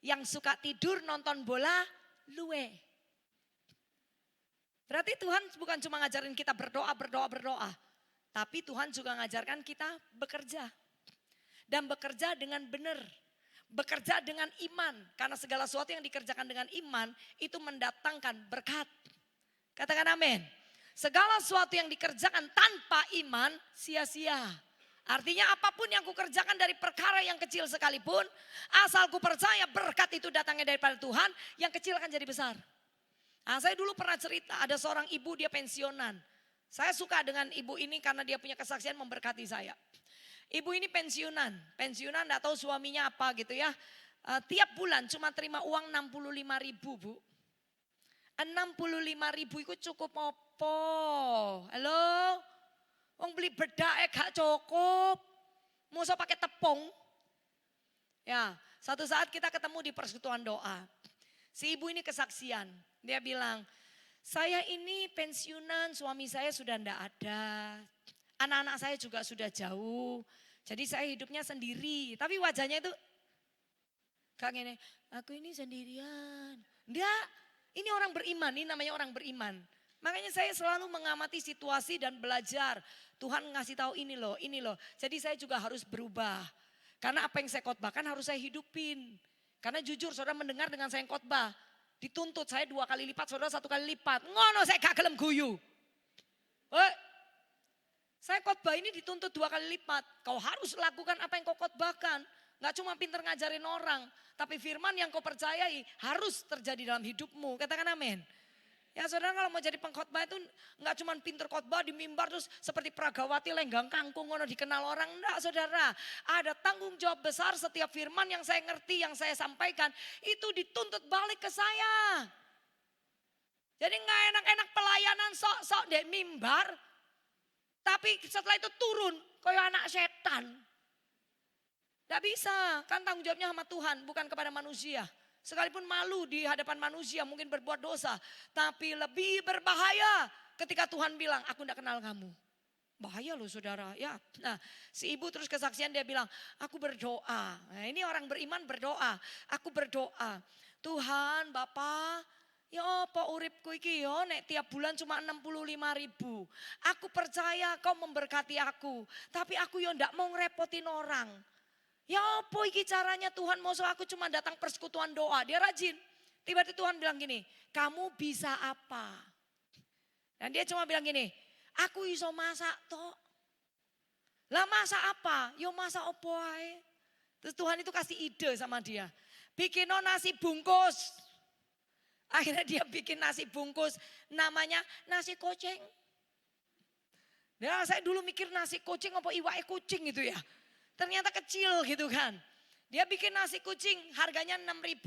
Yang suka tidur nonton bola luwe. Berarti Tuhan bukan cuma ngajarin kita berdoa. Tapi Tuhan juga ngajarkan kita bekerja. Dan bekerja dengan benar. Bekerja dengan iman. Karena segala sesuatu yang dikerjakan dengan iman itu mendatangkan berkat. Katakan amin. Segala sesuatu yang dikerjakan tanpa iman sia-sia. Artinya apapun yang kukerjakan dari perkara yang kecil sekalipun. Asal ku percaya berkat itu datangnya daripada Tuhan. Yang kecil akan jadi besar. Nah, saya dulu pernah cerita ada seorang ibu dia pensiunan. Saya suka dengan ibu ini karena dia punya kesaksian memberkati saya. Ibu ini pensiunan gak tahu suaminya apa gitu ya. Tiap bulan cuma terima uang 65.000 bu. 65.000 itu cukup apa? Halo? Wong beli bedak gak cukup. Masa pakai tepung. Ya, satu saat kita ketemu di persekutuan doa. Si ibu ini kesaksian. Dia bilang, saya ini pensiunan, suami saya sudah ndak ada. Anak-anak saya juga sudah jauh. Jadi saya hidupnya sendiri. Tapi wajahnya itu kayak gini, aku ini sendirian. Enggak, ini orang beriman, ini namanya orang beriman. Makanya saya selalu mengamati situasi dan belajar. Tuhan ngasih tahu ini loh. Jadi saya juga harus berubah. Karena apa yang saya khotbahkan harus saya hidupin. Karena jujur saudara mendengar dengan saya yang khotbah. Dituntut saya 2 kali lipat, saudara 1 kali lipat. Ngono saya gak gelem guyu. Saya khotbah ini dituntut 2 kali lipat. Kau harus lakukan apa yang kau khotbahkan. Gak cuma pinter ngajarin orang, tapi firman yang kau percayai harus terjadi dalam hidupmu. Katakan amin. Ya saudara, kalau mau jadi pengkhotbah itu nggak cuma pinter khotbah di mimbar terus seperti Pragawati lenggang kangkung ngono dikenal orang. Enggak saudara, ada tanggung jawab besar. Setiap firman yang saya ngerti, yang saya sampaikan itu dituntut balik ke saya. Jadi nggak enak-enak pelayanan sok-sok di mimbar, tapi setelah itu turun kayak anak setan. Nggak bisa, kan tanggung jawabnya sama Tuhan, bukan kepada manusia. Sekalipun malu di hadapan manusia mungkin berbuat dosa. Tapi lebih berbahaya ketika Tuhan bilang, aku tidak kenal kamu. Bahaya loh saudara. Ya, nah, si ibu terus kesaksian dia bilang, aku berdoa. Nah, ini orang beriman berdoa. Aku berdoa. Tuhan Bapa, ya apa uripku iki yo nek tiap bulan cuma 65.000. Aku percaya kau memberkati aku. Tapi aku yo ndak mau ngerepotin orang. Ya apa iki caranya Tuhan, mau aku cuma datang persekutuan doa. Dia rajin. Tiba-tiba Tuhan bilang gini, kamu bisa apa? Dan dia cuma bilang gini, aku iso masak toh. Lah masak apa? Yo masak opo ae. Terus Tuhan itu kasih ide sama dia. Bikin nasi bungkus. Akhirnya dia bikin nasi bungkus, namanya nasi kucing. Nah saya dulu mikir nasi kucing apa iwake kucing gitu ya. Ternyata kecil gitu kan. Dia bikin nasi kucing harganya 6.000.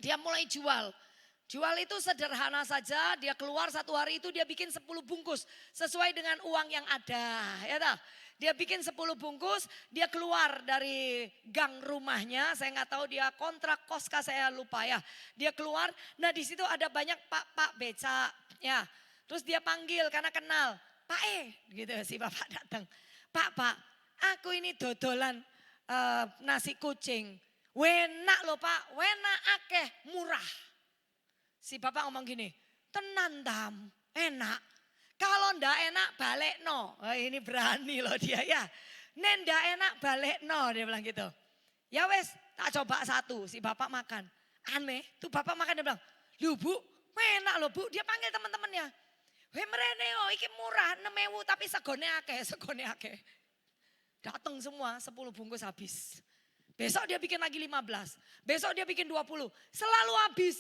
Dia mulai jual. Jual itu sederhana saja, dia keluar satu hari itu dia bikin 10 bungkus. Sesuai dengan uang yang ada. Ya tak? Dia bikin 10 bungkus, dia keluar dari gang rumahnya. Saya nggak tahu dia kontrak kos kah, saya lupa ya. Dia keluar, nah di situ ada banyak pak beca. Ya, terus dia panggil karena kenal. Pak gitu si bapak datang. Pak. Aku ini dodolan nasi kucing. Wenak loh Pak, wenak akeh, murah. Si bapak ngomong gini, tenan dam, enak. Kalau ndak enak balik no. Oh, ini berani loh dia ya. Nen ndak enak balik no, dia bilang gitu. Ya wes, tak coba satu, si bapak makan. Aneh, tuh bapak makan dia bilang, lu bu, enak loh bu. Dia panggil teman-temannya. Weh merene oh, iki murah 6.000 tapi segone akeh. Datang semua 10 bungkus habis. Besok dia bikin lagi 15. Besok dia bikin 20. Selalu habis.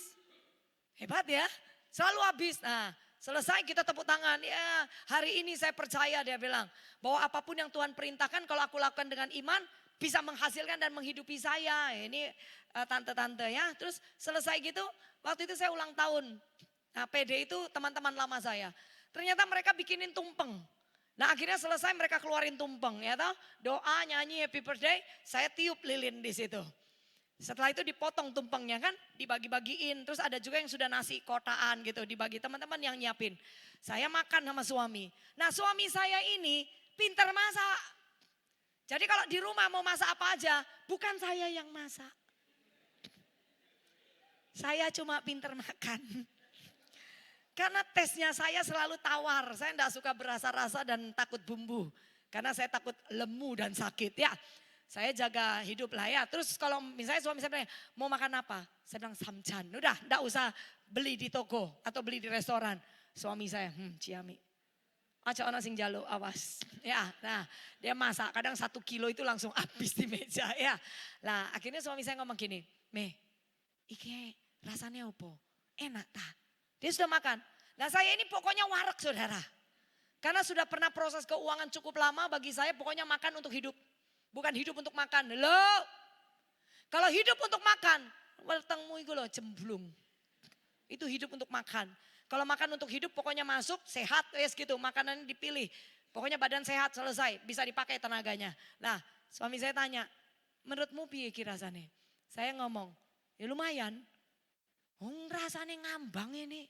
Hebat ya. Selalu habis. Nah selesai kita tepuk tangan. Ya hari ini saya percaya dia bilang. Bahwa apapun yang Tuhan perintahkan kalau aku lakukan dengan iman. Bisa menghasilkan dan menghidupi saya. Ini tante-tante ya. Terus selesai gitu. Waktu itu saya ulang tahun. Nah PD itu teman-teman lama saya. Ternyata mereka bikinin tumpeng. Nah akhirnya selesai mereka keluarin tumpeng ya toh. Doa, nyanyi happy birthday, saya tiup lilin di situ. Setelah itu dipotong tumpengnya kan, dibagi-bagiin. Terus ada juga yang sudah nasi kotaan gitu, dibagi teman-teman yang nyiapin. Saya makan sama suami. Nah suami saya ini pinter masak. Jadi kalau di rumah mau masak apa aja, bukan saya yang masak. Saya cuma pinter makan. Karena tesnya saya selalu tawar. Saya enggak suka berasa-rasa dan takut bumbu. Karena saya takut lemu dan sakit ya. Saya jaga hidup lah ya. Terus kalau misalnya suami saya bilang, mau makan apa? Saya bilang samcan. Udah enggak usah beli di toko atau beli di restoran. Suami saya, ciami. Aja orang sing jaluk, awas. Ya, nah dia masak. Kadang 1 kilo itu langsung habis di meja ya. Lah akhirnya suami saya ngomong gini, iki rasanya apa? Enak tak? Dia sudah makan. Nah saya ini pokoknya warak saudara. Karena sudah pernah proses keuangan cukup lama bagi saya pokoknya makan untuk hidup. Bukan hidup untuk makan. Loh. Kalau hidup untuk makan. Weltengmu itu loh cemblung. Itu hidup untuk makan. Kalau makan untuk hidup pokoknya masuk sehat. Wes gitu makanannya dipilih. Pokoknya badan sehat selesai. Bisa dipakai tenaganya. Nah suami saya tanya. Menurutmu piye rasanya? Saya ngomong. Ya lumayan. Rasanya ngambang ini.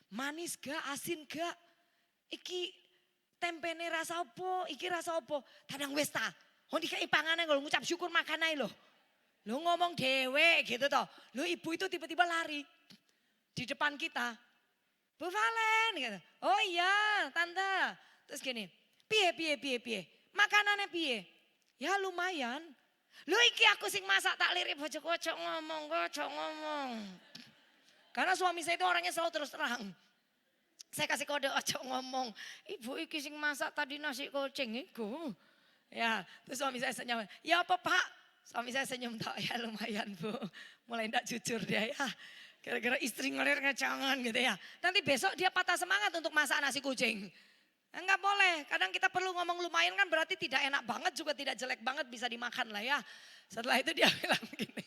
Manis gak, asin gak. Iki tempene rasa apa, iki rasa apa. Kadang wis ta. Dikai panganan kalau ngucap syukur makan aja loh. Lo ngomong dewe gitu toh. Lo ibu itu tiba-tiba lari. Di depan kita. Bu Valen gitu. Oh iya tante. Terus gini. Piye. Makanannya piye. Ya lumayan. Lo iki aku sing masak tak lirik bojoku ojo ngomong. Karena suami saya itu orangnya selalu terus terang. Saya kasih kode ojo ngomong. Ibu iki sing masak tadi nasi kucing iku. Ya, terus suami saya senyum. Ya apa Pak? Suami saya senyum tak ya lumayan bu. Mulai enggak jujur dia ya. Kira-kira istri ngelir jangan gitu ya. Nanti besok dia patah semangat untuk masak nasi kucing. Enggak boleh. Kadang kita perlu ngomong lumayan kan berarti tidak enak banget juga tidak jelek banget bisa dimakan lah ya. Setelah itu dia bilang begini.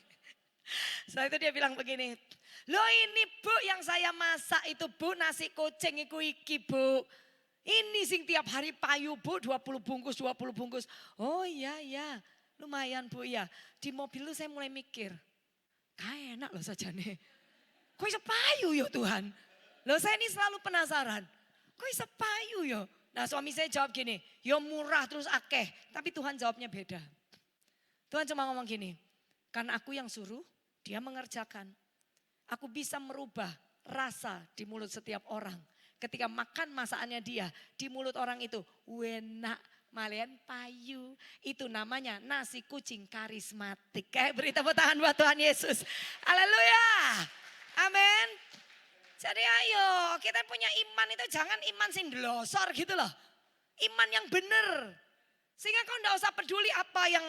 Setelah itu dia bilang begini. Loh ini bu yang saya masak itu bu nasi kucing iki bu. Ini sing tiap hari payu bu 20 bungkus 20 bungkus. Oh iya ya. Lumayan bu ya. Di mobil lu saya mulai mikir. Kayak enak loh saja nih. Kok bisa payu ya Tuhan? Loh saya ini selalu penasaran. Kok bisa payu ya? Nah suami saya jawab gini. Ya murah terus akeh. Tapi Tuhan jawabnya beda. Tuhan cuma ngomong gini. Karena aku yang suruh dia mengerjakan. Aku bisa merubah rasa di mulut setiap orang. Ketika makan masakannya dia di mulut orang itu. Enak. Malian payu. Itu namanya nasi kucing karismatik. Kayak beri tepuk tangan buat Tuhan Yesus. Haleluya. Amin. Jadi ayo kita punya iman itu jangan iman sindelosor gitu loh. Iman yang benar. Sehingga kau enggak usah peduli apa yang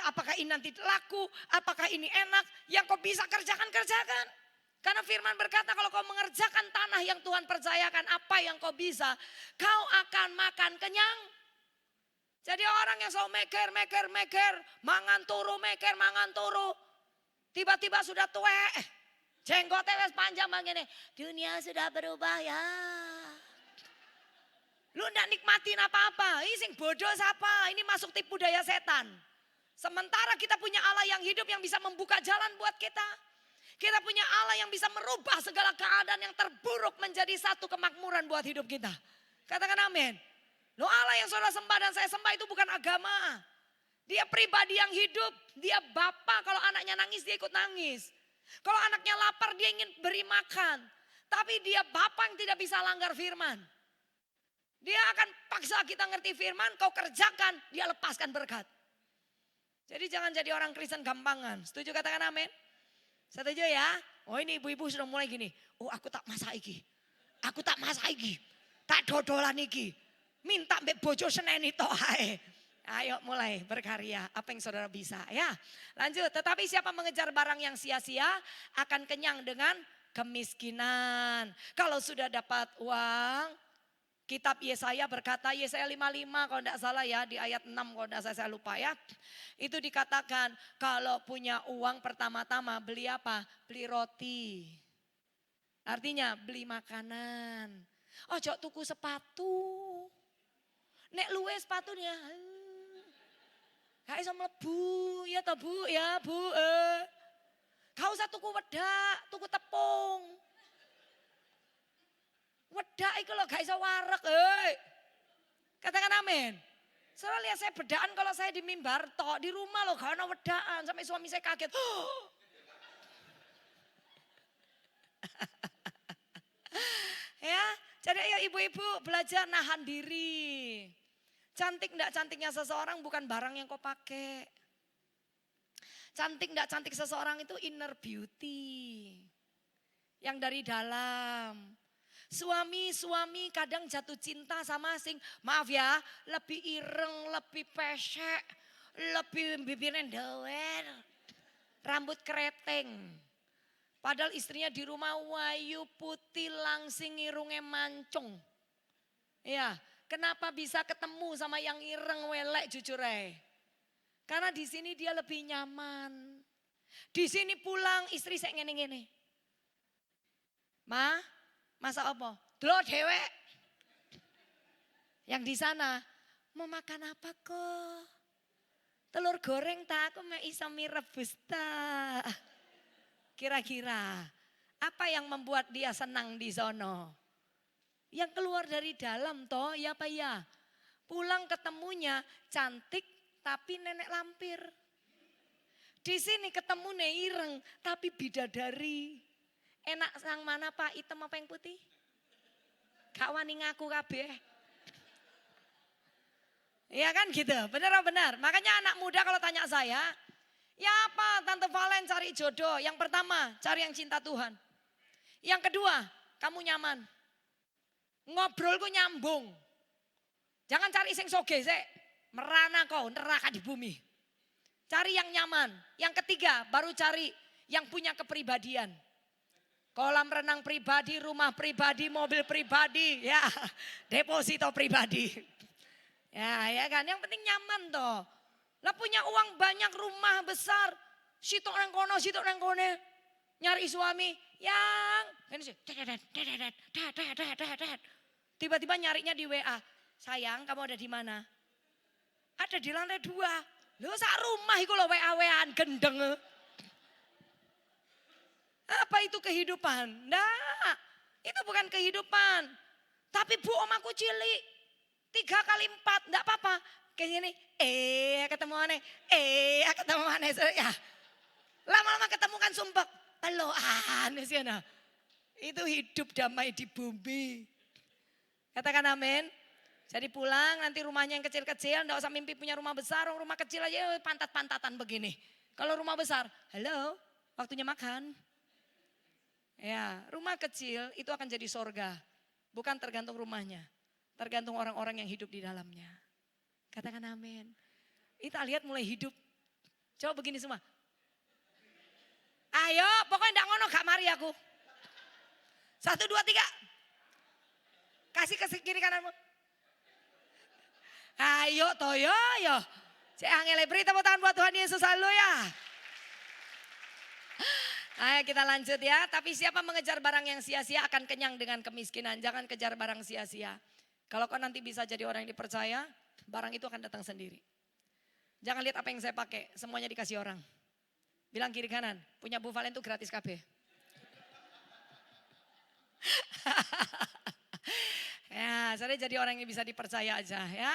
apakah ini nanti laku, apakah ini enak. Yang kau bisa kerjakan. Karena firman berkata kalau kau mengerjakan tanah yang Tuhan percayakan apa yang kau bisa. Kau akan makan kenyang. Jadi orang yang selalu meker, mangan turu. Tiba-tiba sudah tuwek, jenggotnya wes panjang begini. Dunia sudah berubah ya. Lu enggak nikmatin apa-apa, ini sing bodoh siapa, ini masuk tipu daya setan. Sementara kita punya Allah yang hidup yang bisa membuka jalan buat kita. Kita punya Allah yang bisa merubah segala keadaan yang terburuk menjadi satu kemakmuran buat hidup kita. Katakan amin. Loh Allah yang saudara sembah dan saya sembah itu bukan agama. Dia pribadi yang hidup. Dia bapak kalau anaknya nangis dia ikut nangis. Kalau anaknya lapar dia ingin beri makan. Tapi dia bapak yang tidak bisa langgar firman. Dia akan paksa kita ngerti firman. Kau kerjakan dia lepaskan berkat. Jadi jangan jadi orang Kristen gampangan. Setuju katakan amin? Setuju ya? Oh ini ibu-ibu sudah mulai gini. Oh aku tak masak iki. Tak dodolan iki. Minta mbek bojo seneni tok ae. Ayo mulai berkarya apa yang saudara bisa ya. Lanjut, tetapi siapa mengejar barang yang sia-sia akan kenyang dengan kemiskinan. Kalau sudah dapat uang, kitab Yesaya berkata, Yesaya 55 kalau tidak salah ya, di ayat 6 kalau tidak saya lupa ya. Itu dikatakan kalau punya uang pertama-tama beli apa? Beli roti. Artinya beli makanan. Ojo tuku sepatu. Nek luwe sepatunya. Gak iso mlebu, ya toh Bu, ya Bu. Gak usah tuku wedak, tuku tepung. Wedak iku lho gak iso wareg, Katakan amin. Soalnya lihat saya bedaan kalau saya di mimbar tok, di rumah loh gak ada wedaan. Sampai suami saya kaget. Ya, jadi ayo ibu-ibu belajar nahan diri. Cantik enggak cantiknya seseorang bukan barang yang kau pakai. Cantik enggak cantik seseorang itu inner beauty. Yang dari dalam. Suami kadang jatuh cinta sama maaf ya, lebih ireng, lebih pesek, lebih bibirnya doer, rambut keriting. Padahal istrinya di rumah wayu putih langsing irungnya mancung. Ya, kenapa bisa ketemu sama yang ireng welek jujur Karena di sini dia lebih nyaman. Di sini pulang istri saya ngene-ngene. Ma, masak apa? Dlo dewek. Yang di sana, mau makan apa kok? Telur goreng tak, aku mau iso mie rebus tak. Kira-kira apa yang membuat dia senang di sono? Yang keluar dari dalam toh, ya apa ya? Pulang ketemunya cantik tapi nenek lampir. Di sini ketemu ireng tapi bidadari. Enak sang mana Pak, hitam apa yang putih? Gak wani ngaku kabeh. Ya kan gitu, benar. Makanya anak muda kalau tanya saya, ya apa Tante Valen cari jodoh? Yang pertama cari yang cinta Tuhan. Yang kedua kamu nyaman. Ngobrolku nyambung. Jangan cari sing soge sik. Merana kau neraka di bumi. Cari yang nyaman. Yang ketiga, baru cari yang punya kepribadian. Kolam renang pribadi, rumah pribadi, mobil pribadi, ya, deposito pribadi. Ya kan, yang penting nyaman toh. Lah punya uang banyak, rumah besar, sitok nang kono, sitok nang kone. Nyari suami yang tiba-tiba nyarinya di WA. Sayang, kamu ada di mana? Ada di lantai 2. Loh, sak rumah iku lho WA-WAan gendeng. Apa itu kehidupan? Nah, itu bukan kehidupan. Tapi bu, om aku cilik. 3 kali 4, enggak apa-apa. Kayak gini, ketemu aneh, ketemu aneh. Ya. Lama-lama ketemu kan sumpek. Halo, aneh sih. Itu hidup damai di bumi. Katakan amin. Jadi pulang nanti rumahnya yang kecil-kecil, enggak usah mimpi punya rumah besar, rumah kecil aja pantat-pantatan begini. Kalau rumah besar, halo, waktunya makan. Ya, rumah kecil itu akan jadi sorga. Bukan tergantung rumahnya, tergantung orang-orang yang hidup di dalamnya. Katakan amin. Kita lihat mulai hidup. Coba begini semua. Ayo, pokoknya enggak ngono gak mari aku. 1, 2, 3. Kasih ke kiri kananmu. Ayo toyo yo. Cek angel beri tepuk tangan buat Tuhan Yesus, haleluya. Ayo kita lanjut ya. Tapi siapa mengejar barang yang sia-sia akan kenyang dengan kemiskinan. Jangan kejar barang sia-sia. Kalau kau nanti bisa jadi orang yang dipercaya, barang itu akan datang sendiri. Jangan lihat apa yang saya pakai, semuanya dikasih orang. Bilang kiri kanan, punya Bu Valen itu gratis KB. Ya, saya jadi orang yang bisa dipercaya aja ya.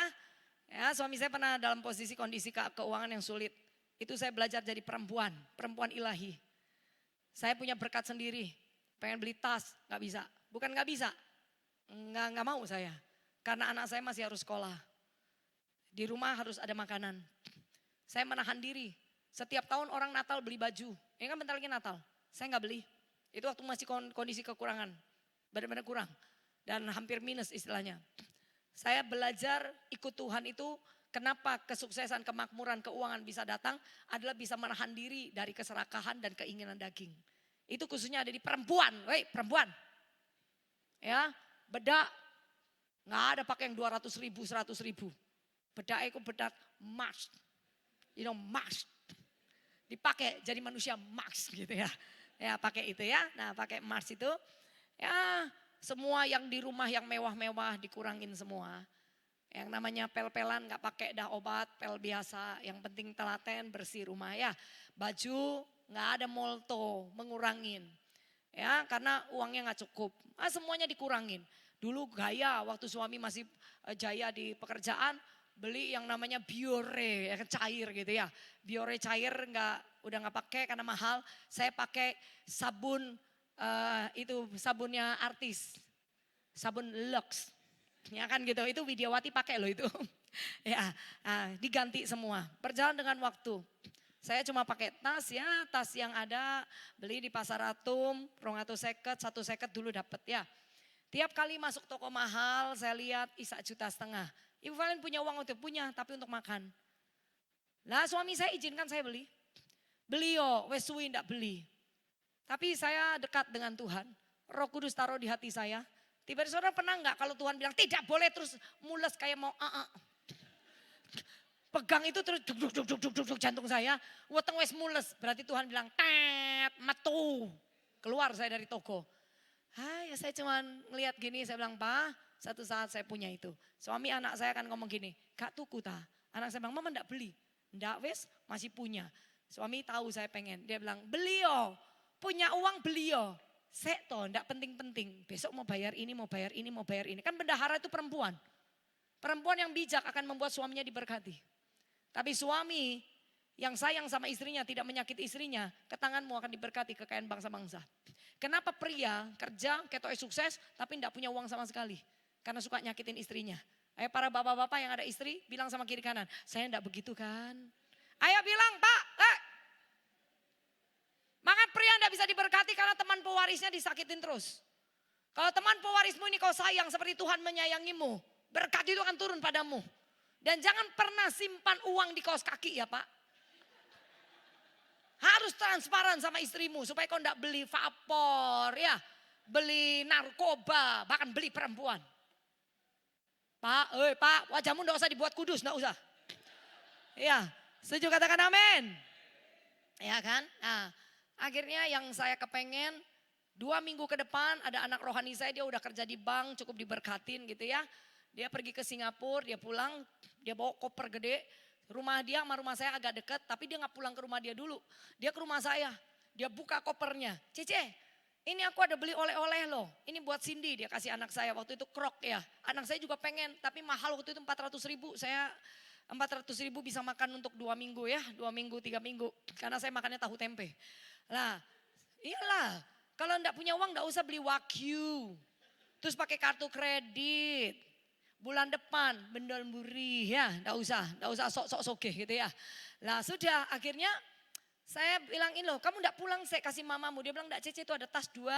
Ya, suami saya pernah dalam posisi kondisi keuangan yang sulit. Itu saya belajar jadi perempuan ilahi. Saya punya berkat sendiri, pengen beli tas, gak bisa. Bukan gak bisa, gak mau saya. Karena anak saya masih harus sekolah. Di rumah harus ada makanan. Saya menahan diri. Setiap tahun orang Natal beli baju. Ini kan bentar lagi Natal, saya gak beli. Itu waktu masih kondisi kekurangan, benar-benar kurang. Dan hampir minus istilahnya. Saya belajar ikut Tuhan itu kenapa kesuksesan, kemakmuran, keuangan bisa datang adalah bisa menahan diri dari keserakahan dan keinginan daging. Itu khususnya ada di perempuan, woi perempuan. Ya, bedak nggak ada pakai yang 200 ribu, 100 ribu. Bedak itu bedak emas, emas. Dipakai jadi manusia emas gitu ya. Ya pakai itu ya, nah pakai emas itu. Ya semua yang di rumah yang mewah-mewah dikurangin semua. Yang namanya pel-pelan gak pakai dah obat, pel biasa. Yang penting telaten, bersih rumah ya. Baju gak ada molto, mengurangin. Ya karena uangnya gak cukup. Semuanya dikurangin. Dulu gaya waktu suami masih jaya di pekerjaan. Beli yang namanya Biore, ya, cair gitu ya. Biore cair udah gak pakai karena mahal. Saya pakai sabun. Itu sabunnya artis, sabun Lux, ya kan gitu. Itu Widiawati pakai loh itu, ya diganti semua. Berjalan dengan waktu, saya cuma pakai tas ya, tas yang ada beli di Pasar Atum, 250, 150 dulu dapat ya. Tiap kali masuk toko mahal, saya lihat 1,5 juta. Ibu Valen punya uang untuk punya, tapi untuk makan. Lah suami saya izinkan saya beli yo, wes suwi ndak beli. Tapi saya dekat dengan Tuhan. Roh Kudus taruh di hati saya. Tiba-tiba saudara pernah enggak kalau Tuhan bilang tidak boleh terus mules kayak mau pegang itu terus duk jantung saya. Weteng wes mules. Berarti Tuhan bilang metu. Keluar saya dari toko. Ya saya cuma ngelihat gini, saya bilang, "Pa, satu saat saya punya itu." Suami anak saya akan ngomong gini, "Kak tuku ta?" Anak saya bilang, "Mama enggak beli." "Enggak wes, masih punya." Suami tahu saya pengen. Dia bilang, "Beli yo. Punya uang beli yo." Sekto, enggak penting-penting. Besok mau bayar ini, mau bayar ini, mau bayar ini. Kan bendahara itu perempuan. Perempuan yang bijak akan membuat suaminya diberkati. Tapi suami yang sayang sama istrinya, tidak menyakiti istrinya, ke tanganmu akan diberkati kekayaan bangsa-bangsa. Kenapa pria kerja, ketoknya sukses, tapi enggak punya uang sama sekali? Karena suka nyakitin istrinya. Ayo para bapak-bapak yang ada istri, bilang sama kiri kanan, "Saya enggak begitu kan?" Ayo bilang, "Pak, maka pria enggak bisa diberkati karena teman pewarisnya disakitin terus. Kalau teman pewarismu ini kau sayang seperti Tuhan menyayangimu, berkat itu akan turun padamu. Dan jangan pernah simpan uang di kaos kaki ya Pak. Harus transparan sama istrimu supaya kau enggak beli vapor ya. Beli narkoba, bahkan beli perempuan. Pak, wajahmu enggak usah dibuat kudus, enggak usah. Ya, setuju katakan amin. Ya kan? Nah, akhirnya yang saya kepengen 2 minggu ke depan ada anak rohani saya, dia udah kerja di bank, cukup diberkatin gitu ya. Dia pergi ke Singapura, dia pulang, dia bawa koper gede. Rumah dia sama rumah saya agak dekat, tapi dia gak pulang ke rumah dia dulu. Dia ke rumah saya, dia buka kopernya. Cece, ini aku ada beli oleh-oleh loh. Ini buat Cindy, dia kasih anak saya. Waktu itu krok ya. Anak saya juga pengen, tapi mahal waktu itu 400.000. Saya 400.000 bisa makan untuk 2 minggu ya. 2 minggu, 3 minggu. Karena saya makannya tahu tempe. Lah, iyalah. Kalau enggak punya uang enggak usah beli Wagyu. Terus pakai kartu kredit. Bulan depan bendol muri ya, enggak usah sok-sok sogeh gitu ya. Lah sudah akhirnya saya bilangin loh, kamu enggak pulang saya kasih mamamu. Dia bilang enggak Cece itu ada tas 2,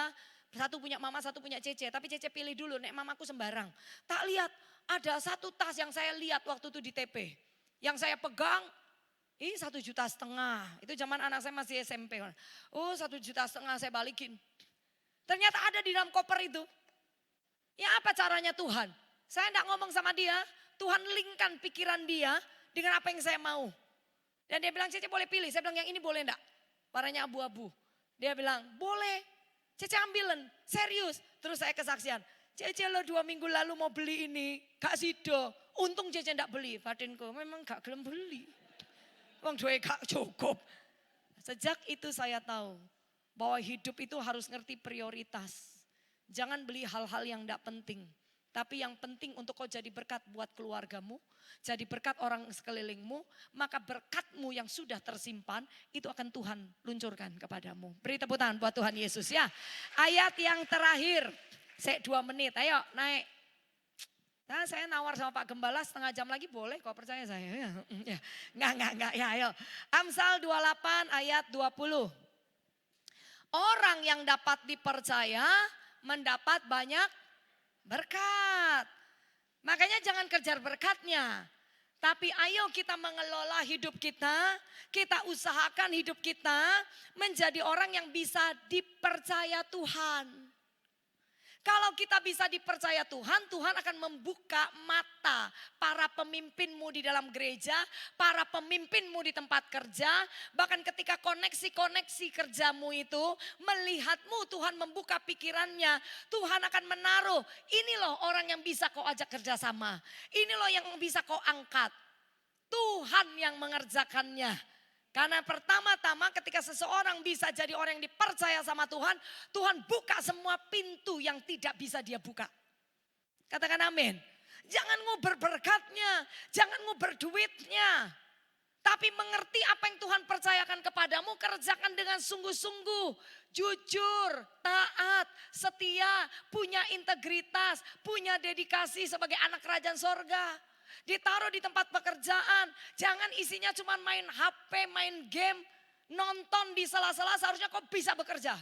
satu punya mama satu punya Cece. Tapi Cece pilih dulu, nek mamaku sembarang. Tak lihat ada satu tas yang saya lihat waktu itu di TP. Yang saya pegang, ini 1,5 juta. Itu zaman anak saya masih SMP. Oh 1,5 juta saya balikin. Ternyata ada di dalam koper itu. Ya apa caranya Tuhan? Saya enggak ngomong sama dia, Tuhan linkkan pikiran dia dengan apa yang saya mau. Dan dia bilang, Cece boleh pilih. Saya bilang yang ini boleh enggak? Warnanya abu-abu. Dia bilang, boleh. Cece ambilin, serius. Terus saya kesaksian, Cece lo 2 minggu lalu mau beli ini, Kak Sido. Untung Cece enggak beli, batinku memang gak gelem beli. Wong duwe gak cukup. Sejak itu saya tahu bahwa hidup itu harus ngerti prioritas. Jangan beli hal-hal yang enggak penting. Tapi yang penting untuk kau jadi berkat buat keluargamu, jadi berkat orang sekelilingmu, maka berkatmu yang sudah tersimpan itu akan Tuhan luncurkan kepadamu. Beri tepuk tangan buat Tuhan Yesus ya. Ayat yang terakhir, 2 menit, ayo naik. Nah, saya nawar sama Pak Gembala setengah jam lagi boleh kok percaya saya. Ya, enggak, ya ayo. Amsal 28 ayat 20. Orang yang dapat dipercaya mendapat banyak berkat. Makanya jangan kejar berkatnya. Tapi ayo kita mengelola hidup kita. Kita usahakan hidup kita menjadi orang yang bisa dipercaya Tuhan. Kalau kita bisa dipercaya Tuhan, Tuhan akan membuka mata para pemimpinmu di dalam gereja, para pemimpinmu di tempat kerja. Bahkan ketika koneksi-koneksi kerjamu itu melihatmu, Tuhan membuka pikirannya. Tuhan akan menaruh, ini loh orang yang bisa kau ajak kerjasama. Ini loh yang bisa kau angkat. Tuhan yang mengerjakannya. Karena pertama-tama ketika seseorang bisa jadi orang yang dipercaya sama Tuhan, Tuhan buka semua pintu yang tidak bisa dia buka. Katakan amin. Jangan nguber berkatnya, jangan nguber duitnya. Tapi mengerti apa yang Tuhan percayakan kepadamu, kerjakan dengan sungguh-sungguh. Jujur, taat, setia, punya integritas, punya dedikasi sebagai anak kerajaan sorga. Ditaruh di tempat pekerjaan. Jangan isinya cuma main HP, main game, nonton di sela-sela, seharusnya kau bisa bekerja.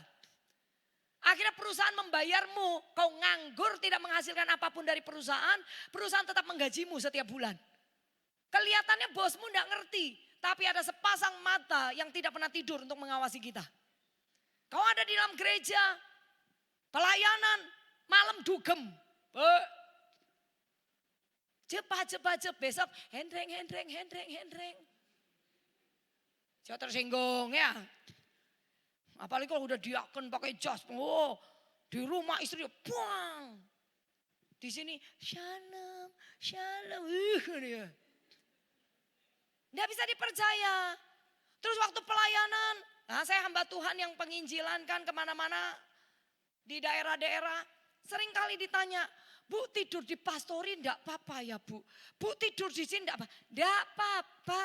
Akhirnya perusahaan membayarmu, kau nganggur tidak menghasilkan apapun dari perusahaan, perusahaan tetap menggajimu setiap bulan. Kelihatannya bosmu enggak ngerti, tapi ada sepasang mata yang tidak pernah tidur untuk mengawasi kita. Kau ada di dalam gereja, pelayanan, malam dugem. Jep, besok hendreng. Saya tersinggung ya. Apalagi kalau udah diaken pakai jas. Oh, di rumah istri buang. Di sini shalom. Dia. Nggak bisa dipercaya. Terus waktu pelayanan, nah saya hamba Tuhan yang penginjilan kan kemana-mana di daerah-daerah. Seringkali ditanya, Bu tidur di pastori enggak apa-apa ya Bu. Bu tidur di sini enggak apa. Enggak apa-apa.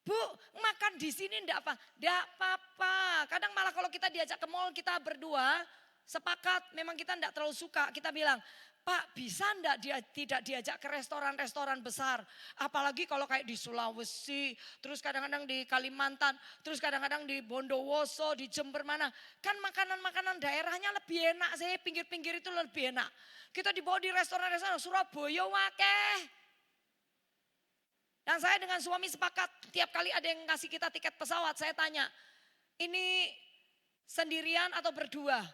Bu makan di sini enggak apa. Enggak apa-apa. Kadang malah kalau kita diajak ke mall kita berdua sepakat memang kita enggak terlalu suka. Kita bilang Pak bisa enggak tidak diajak ke restoran-restoran besar. Apalagi kalau kayak di Sulawesi, terus kadang-kadang di Kalimantan, terus kadang-kadang di Bondowoso, di Jember mana. Kan makanan-makanan daerahnya lebih enak sih, pinggir-pinggir itu lebih enak. Kita dibawa di restoran-restoran Surabaya wakeh. Dan saya dengan suami sepakat, tiap kali ada yang kasih kita tiket pesawat, saya tanya, ini sendirian atau berdua?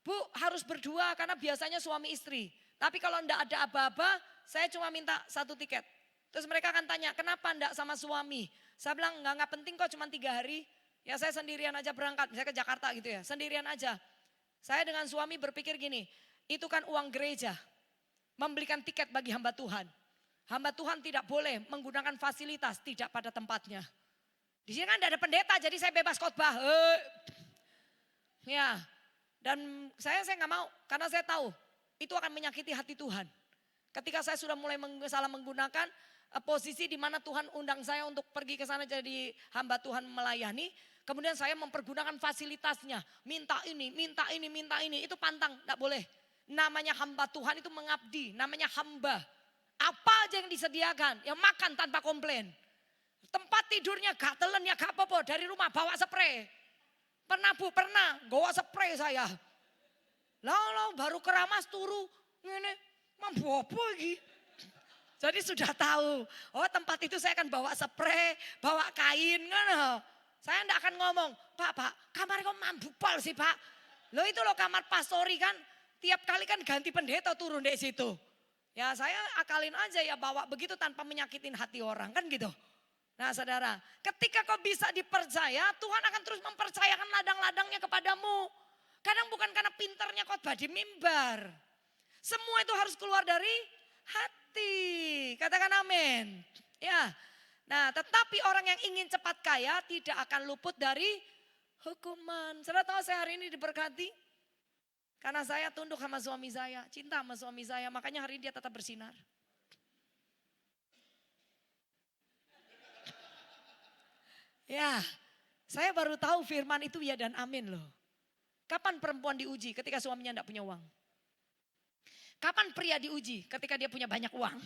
Bu, harus berdua karena biasanya suami istri. Tapi kalau enggak ada aba-aba, saya cuma minta satu tiket. Terus mereka akan tanya, kenapa enggak sama suami? Saya bilang, enggak penting kok, cuma 3 hari. Ya saya sendirian aja berangkat, misalnya ke Jakarta gitu ya, sendirian aja. Saya dengan suami berpikir gini, itu kan uang gereja, membelikan tiket bagi hamba Tuhan. Hamba Tuhan tidak boleh menggunakan fasilitas tidak pada tempatnya. Di sini kan tidak ada pendeta, jadi saya bebas khotbah. Ya, dan saya nggak mau karena saya tahu itu akan menyakiti hati Tuhan. Ketika saya sudah mulai salah menggunakan posisi di mana Tuhan undang saya untuk pergi ke sana jadi hamba Tuhan melayani, kemudian saya mempergunakan fasilitasnya, minta ini, minta ini, minta ini, itu pantang, tidak boleh. Namanya hamba Tuhan itu mengabdi, namanya hamba. Apa aja yang disediakan, ya makan tanpa komplain. Tempat tidurnya gak telen ya gak apa-apa, dari rumah bawa spray. Pernah bu, pernah, bawa spray saya. Lalu baru keramas turu, ini mampu apa lagi. Jadi sudah tahu, oh tempat itu saya akan bawa spray, bawa kain kan. Saya enggak akan ngomong, pak kamar kok mampu pol sih pak. Loh itu loh kamar pastori kan, tiap kali kan ganti pendeta turun di situ. Ya saya akalin aja ya bawa begitu tanpa menyakitin hati orang kan gitu. Nah saudara, ketika kau bisa dipercaya, Tuhan akan terus mempercayakan ladang-ladangnya kepadamu. Kadang bukan karena pinternya khotbah di mimbar. Semua itu harus keluar dari hati. Katakan amin. Ya. Nah tetapi orang yang ingin cepat kaya tidak akan luput dari hukuman. Saudara tahu saya hari ini diberkati? Karena saya tunduk sama suami saya, cinta sama suami saya, makanya hari ini dia tetap bersinar. Ya, saya baru tahu firman itu ya dan amin loh. Kapan perempuan diuji ketika suaminya tidak punya uang? Kapan pria diuji ketika dia punya banyak uang?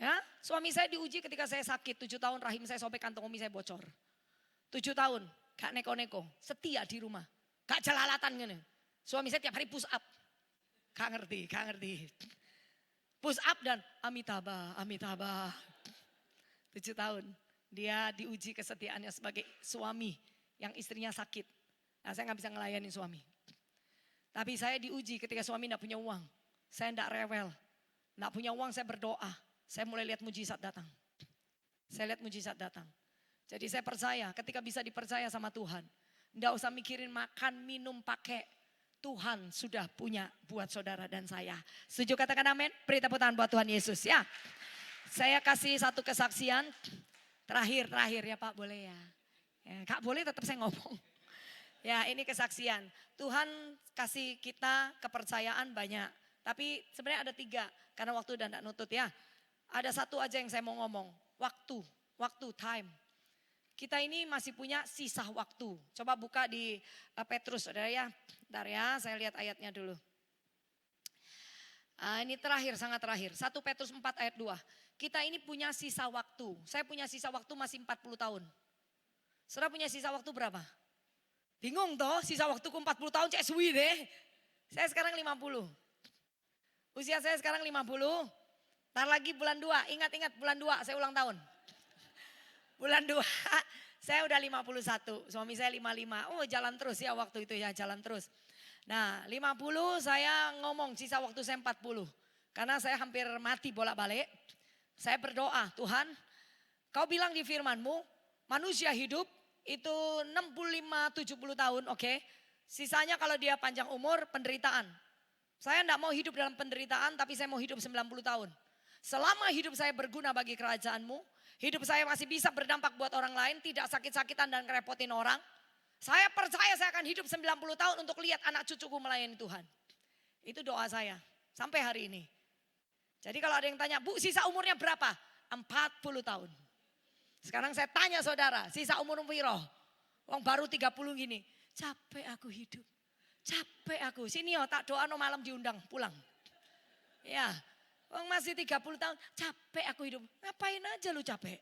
Ya, suami saya diuji ketika saya sakit 7 tahun rahim saya sobek, kantong umi saya bocor. 7 tahun, gak neko-neko, setia di rumah. Gak jelalatan gini. Suami saya tiap hari push up. Gak ngerti. Push up dan amitabha. 7 tahun. Dia diuji kesetiaannya sebagai suami yang istrinya sakit. Nah saya gak bisa ngelayani suami. Tapi saya diuji ketika suami gak punya uang. Saya gak rewel. Gak punya uang saya berdoa. Saya mulai lihat mujizat datang. Jadi saya percaya ketika bisa dipercaya sama Tuhan. Nggak usah mikirin makan, minum, pakai. Tuhan sudah punya buat saudara dan saya. Setuju katakan amin? Beri tepuk tangan buat Tuhan Yesus ya. Saya kasih satu kesaksian. Terakhir ya Pak, boleh ya. Kak boleh tetap saya ngomong. Ya ini kesaksian. Tuhan kasih kita kepercayaan banyak. Tapi sebenarnya ada 3. Karena waktu udah gak nutut ya. Ada satu aja yang saya mau ngomong. Waktu, time. Kita ini masih punya sisa waktu. Coba buka di Petrus, saudara ya. Bentar ya, saya lihat ayatnya dulu. Ini terakhir, sangat terakhir. 1 Petrus 4 ayat 2. Kita ini punya sisa waktu. Saya punya sisa waktu masih 40 tahun. Saudara punya sisa waktu berapa? Bingung toh, sisa waktuku 40 tahun cek suwi deh. Saya sekarang 50. Usia saya sekarang 50. Ntar lagi bulan 2, ingat bulan 2 saya ulang tahun. Bulan 2 saya udah 51, suami saya 55. Oh jalan terus ya waktu itu ya, jalan terus. Nah 50 saya ngomong sisa waktu saya 40. Karena saya hampir mati bolak-balik. Saya berdoa, Tuhan kau bilang di firman-Mu manusia hidup itu 65-70 tahun, oke. Sisanya kalau dia panjang umur penderitaan. Saya enggak mau hidup dalam penderitaan tapi saya mau hidup 90 tahun. Selama hidup saya berguna bagi kerajaan-Mu. Hidup saya masih bisa berdampak buat orang lain, tidak sakit-sakitan dan ngerepotin orang. Saya percaya saya akan hidup 90 tahun untuk lihat anak cucuku melayani Tuhan. Itu doa saya sampai hari ini. Jadi kalau ada yang tanya, Bu sisa umurnya berapa? 40 tahun. Sekarang saya tanya saudara, sisa umur piro? Wong baru 30 gini. Capek aku hidup. Capek aku. Sini tak doa no malam diundang pulang. Ya. Wong masih 30 tahun, capek aku hidup. Ngapain aja lu capek?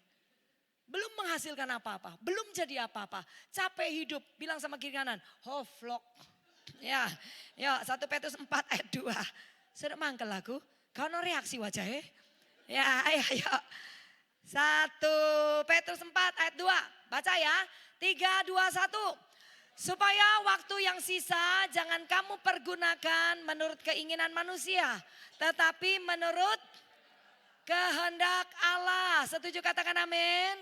Belum menghasilkan apa-apa, belum jadi apa-apa. Capek hidup, bilang sama kiri kanan, hoflok. Ya, 1 Petrus 4 ayat 2. Sudah mangkel aku, kau no reaksi wajahnya. Ya, ayo. 1 Petrus 4 ayat 2. Baca ya. 3, 2, 1. Supaya waktu yang sisa jangan kamu pergunakan menurut keinginan manusia. Tetapi menurut kehendak Allah. Setuju katakan amin.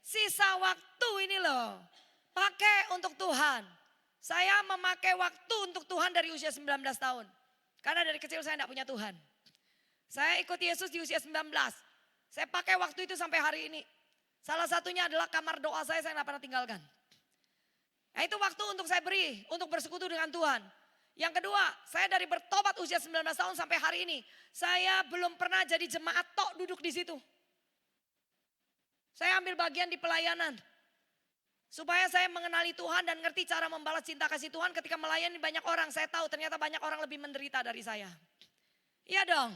Sisa waktu ini loh. Pakai untuk Tuhan. Saya memakai waktu untuk Tuhan dari usia 19 tahun. Karena dari kecil saya tidak punya Tuhan. Saya ikut Yesus di usia 19. Saya pakai waktu itu sampai hari ini. Salah satunya adalah kamar doa saya tidak pernah tinggalkan. Nah itu waktu untuk saya beri, untuk bersekutu dengan Tuhan. Yang kedua, saya dari bertobat usia 19 tahun sampai hari ini. Saya belum pernah jadi jemaat tok duduk di situ. Saya ambil bagian di pelayanan. Supaya saya mengenali Tuhan dan ngerti cara membalas cinta kasih Tuhan ketika melayani banyak orang. Saya tahu ternyata banyak orang lebih menderita dari saya. Iya dong.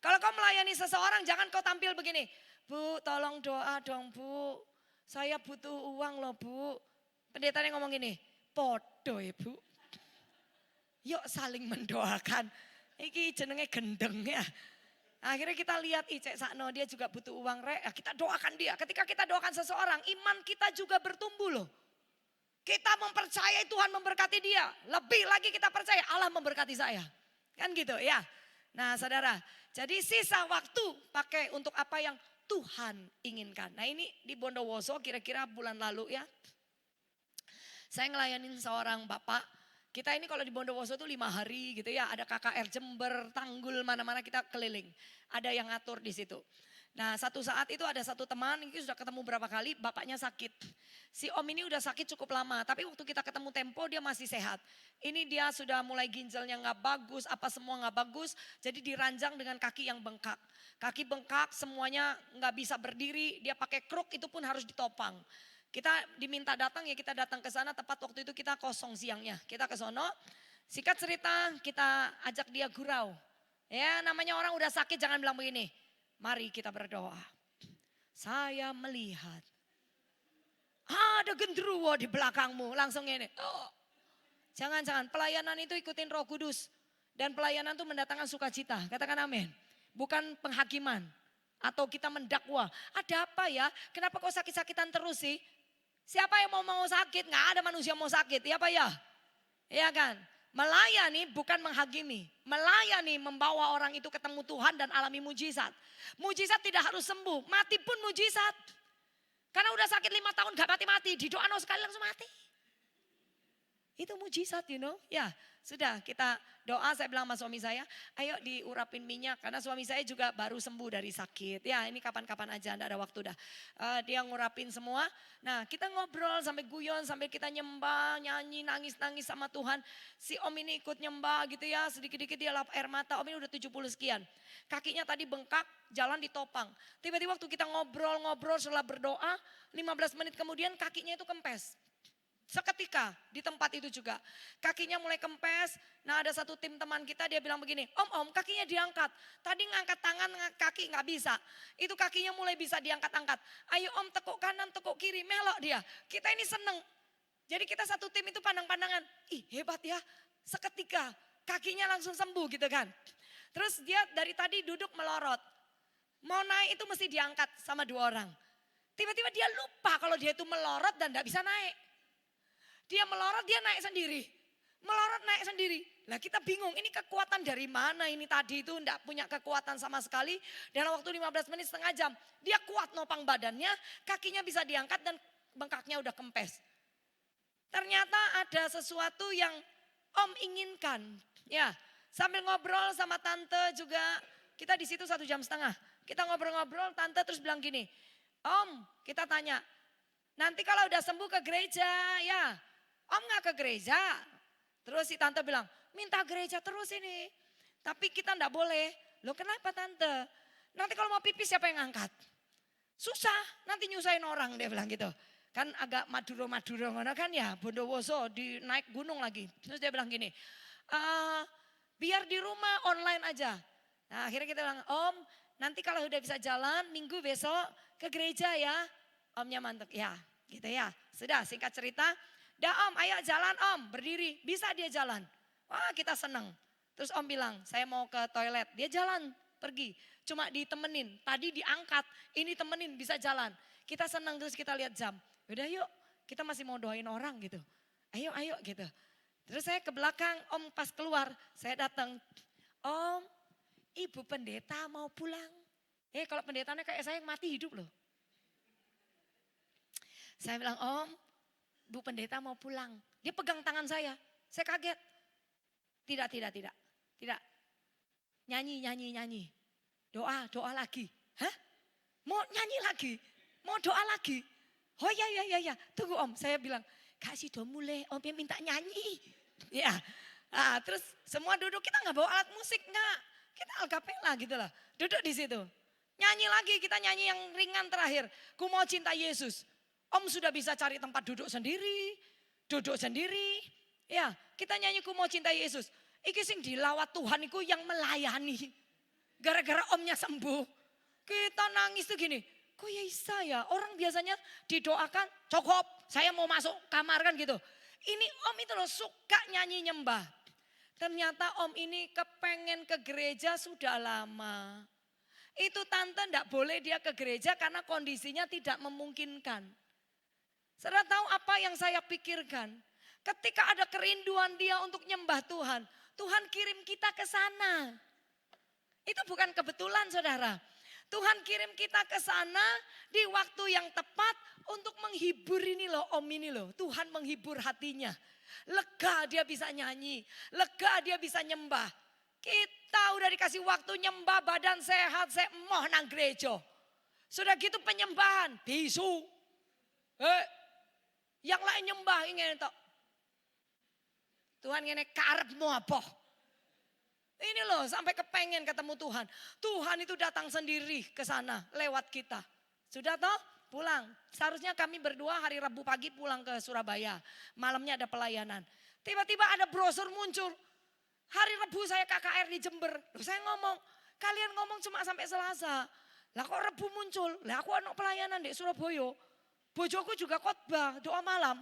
Kalau kau melayani seseorang jangan kau tampil begini. Bu tolong doa dong bu. Saya butuh uang loh bu. Pendetanya ngomong gini. Podo ya bu. Yuk saling mendoakan. Iki jenenge gendeng ya. Akhirnya kita lihat Cek Sakno dia juga butuh uang rek. Kita doakan dia. Ketika kita doakan seseorang iman kita juga bertumbuh loh. Kita mempercayai Tuhan memberkati dia. Lebih lagi kita percaya Allah memberkati saya. Kan gitu ya. Nah saudara, jadi sisa waktu pakai untuk apa yang Tuhan inginkan. Nah ini di Bondowoso kira-kira bulan lalu ya. Saya ngelayanin seorang bapak. Kita ini kalau di Bondowoso tuh 5 hari gitu ya. Ada KKR Jember, Tanggul, mana-mana kita keliling. Ada yang ngatur di situ. Nah satu saat itu ada satu teman, ini sudah ketemu berapa kali, bapaknya sakit. Si om ini udah sakit cukup lama, tapi waktu kita ketemu tempo dia masih sehat. Ini dia sudah mulai ginjalnya gak bagus, apa semua gak bagus. Jadi diranjang dengan kaki yang bengkak. Kaki bengkak semuanya gak bisa berdiri, dia pakai kruk itu pun harus ditopang. Kita diminta datang ya kita datang ke sana, tepat waktu itu kita kosong siangnya. Kita ke sono, singkat cerita kita ajak dia gurau. Ya namanya orang udah sakit jangan bilang begini. Mari kita berdoa. Saya melihat ada genderuwo di belakangmu. Langsung ini. Oh, jangan-jangan pelayanan itu ikutin Roh Kudus. Dan pelayanan itu mendatangkan sukacita. Katakan amin. Bukan penghakiman. Atau kita mendakwa. Ada apa ya? Kenapa kau sakit-sakitan terus sih? Siapa yang mau sakit? Nggak ada manusia mau sakit. Ya apa ya? Iya kan? Melayani bukan menghakimi. Melayani membawa orang itu ketemu Tuhan dan alami mujizat. Mujizat tidak harus sembuh. Mati pun mujizat. Karena udah sakit 5 tahun gak mati-mati. Didoa sekali langsung mati. Itu mujizat you know. Ya sudah kita doa saya bilang sama suami saya. Ayo diurapin minyak. Karena suami saya juga baru sembuh dari sakit. Ya ini kapan-kapan aja enggak ada waktu dah. Dia ngurapin semua. Nah kita ngobrol sampai guyon. Sampai kita nyembah, nyanyi, nangis-nangis sama Tuhan. Si om ini ikut nyembah gitu ya. Sedikit-dikit dia lap air mata. Om ini udah 70 sekian. Kakinya tadi bengkak, jalan ditopang. Tiba-tiba waktu kita ngobrol-ngobrol setelah berdoa. 15 menit kemudian kakinya itu kempes. Seketika di tempat itu juga. Kakinya mulai kempes. Nah ada satu tim teman kita dia bilang begini. Om kakinya diangkat. Tadi ngangkat tangan kaki gak bisa. Itu kakinya mulai bisa diangkat-angkat. Ayo om tekuk kanan tekuk kiri. Melok dia. Kita ini seneng. Jadi kita satu tim itu pandang-pandangan. Ih hebat ya. Seketika kakinya langsung sembuh gitu kan. Terus dia dari tadi duduk melorot. Mau naik itu mesti diangkat sama 2 orang. Tiba-tiba dia lupa kalau dia itu melorot dan gak bisa naik. Dia melorot, dia naik sendiri. Melorot naik sendiri. Nah kita bingung, ini kekuatan dari mana ini tadi itu enggak punya kekuatan sama sekali. Dalam waktu 15 menit setengah jam, dia kuat nopang badannya, kakinya bisa diangkat dan bengkaknya udah kempes. Ternyata ada sesuatu yang om inginkan. Ya, sambil ngobrol sama tante juga, kita di situ 1,5 jam. Kita ngobrol-ngobrol, tante terus bilang gini, om kita tanya, nanti kalau udah sembuh ke gereja ya. Om gak ke gereja. Terus si tante bilang, minta gereja terus ini. Tapi kita enggak boleh. Loh kenapa tante? Nanti kalau mau pipis siapa yang angkat? Susah, nanti nyusahin orang dia bilang gitu. Kan agak Maduro-Maduro kan ya, Bondowoso di naik gunung lagi. Terus dia bilang gini, biar di rumah online aja. Nah akhirnya kita bilang, om nanti kalau udah bisa jalan minggu besok ke gereja ya. Omnya mantep, ya gitu ya. Sudah singkat cerita. Dah om, ayo jalan om, berdiri. Bisa dia jalan. Wah kita seneng. Terus om bilang, saya mau ke toilet. Dia jalan pergi. Cuma ditemenin, tadi diangkat, ini temenin bisa jalan. Kita senang terus kita lihat jam. Udah yuk, kita masih mau doain orang gitu. Ayo gitu. Terus saya ke belakang, Om pas keluar, saya datang. Om, Ibu pendeta mau pulang. Kalau pendetanya kayak saya yang mati hidup loh. Saya bilang, Om, Bu pendeta mau pulang. Dia pegang tangan saya kaget. Tidak. Nyanyi. Doa lagi. Hah? Mau nyanyi lagi? Mau doa lagi? Oh ya. Tunggu Om, saya bilang, kasih dong mulai, Om yang minta nyanyi. Ya, terus semua duduk, kita nggak bawa alat musik, nggak. Kita alkapela gitu lah, duduk di situ. Nyanyi lagi, kita nyanyi yang ringan terakhir. Ku mau cinta Yesus. Om sudah bisa cari tempat duduk sendiri. Ya, kita nyanyi ku mau cinta Yesus. Iki sing dilawat Tuhan iku yang melayani. Gara-gara omnya sembuh. Kita nangis tuh gini. Kok ya bisa ya? Orang biasanya didoakan, cukup saya mau masuk kamar kan gitu. Ini om itu loh suka nyanyi nyembah. Ternyata om ini kepengen ke gereja sudah lama. Itu tante enggak boleh dia ke gereja karena kondisinya tidak memungkinkan. Saudara tahu apa yang saya pikirkan? Ketika ada kerinduan dia untuk nyembah Tuhan, Tuhan kirim kita ke sana. Itu bukan kebetulan saudara. Tuhan kirim kita ke sana di waktu yang tepat untuk menghibur ini loh, om ini loh. Tuhan menghibur hatinya. Lega dia bisa nyanyi, lega dia bisa nyembah. Kita udah dikasih waktu nyembah, badan sehat, saya emoh nang gereja. Sudah gitu penyembahan, bisu. Yang lain nyembah ingin tok. Tuhan ngene karepmu apa? Ini loh sampai kepengen ketemu Tuhan. Tuhan itu datang sendiri ke sana lewat kita. Sudah toh pulang. Seharusnya kami berdua hari Rabu pagi pulang ke Surabaya. Malamnya ada pelayanan. Tiba-tiba ada brosur muncul. Hari Rabu saya KKR di Jember. Loh saya ngomong, kalian ngomong cuma sampai Selasa. Lah kok Rabu muncul? Lah aku anak pelayanan di Surabaya. Bojoku juga khotbah, doa malam.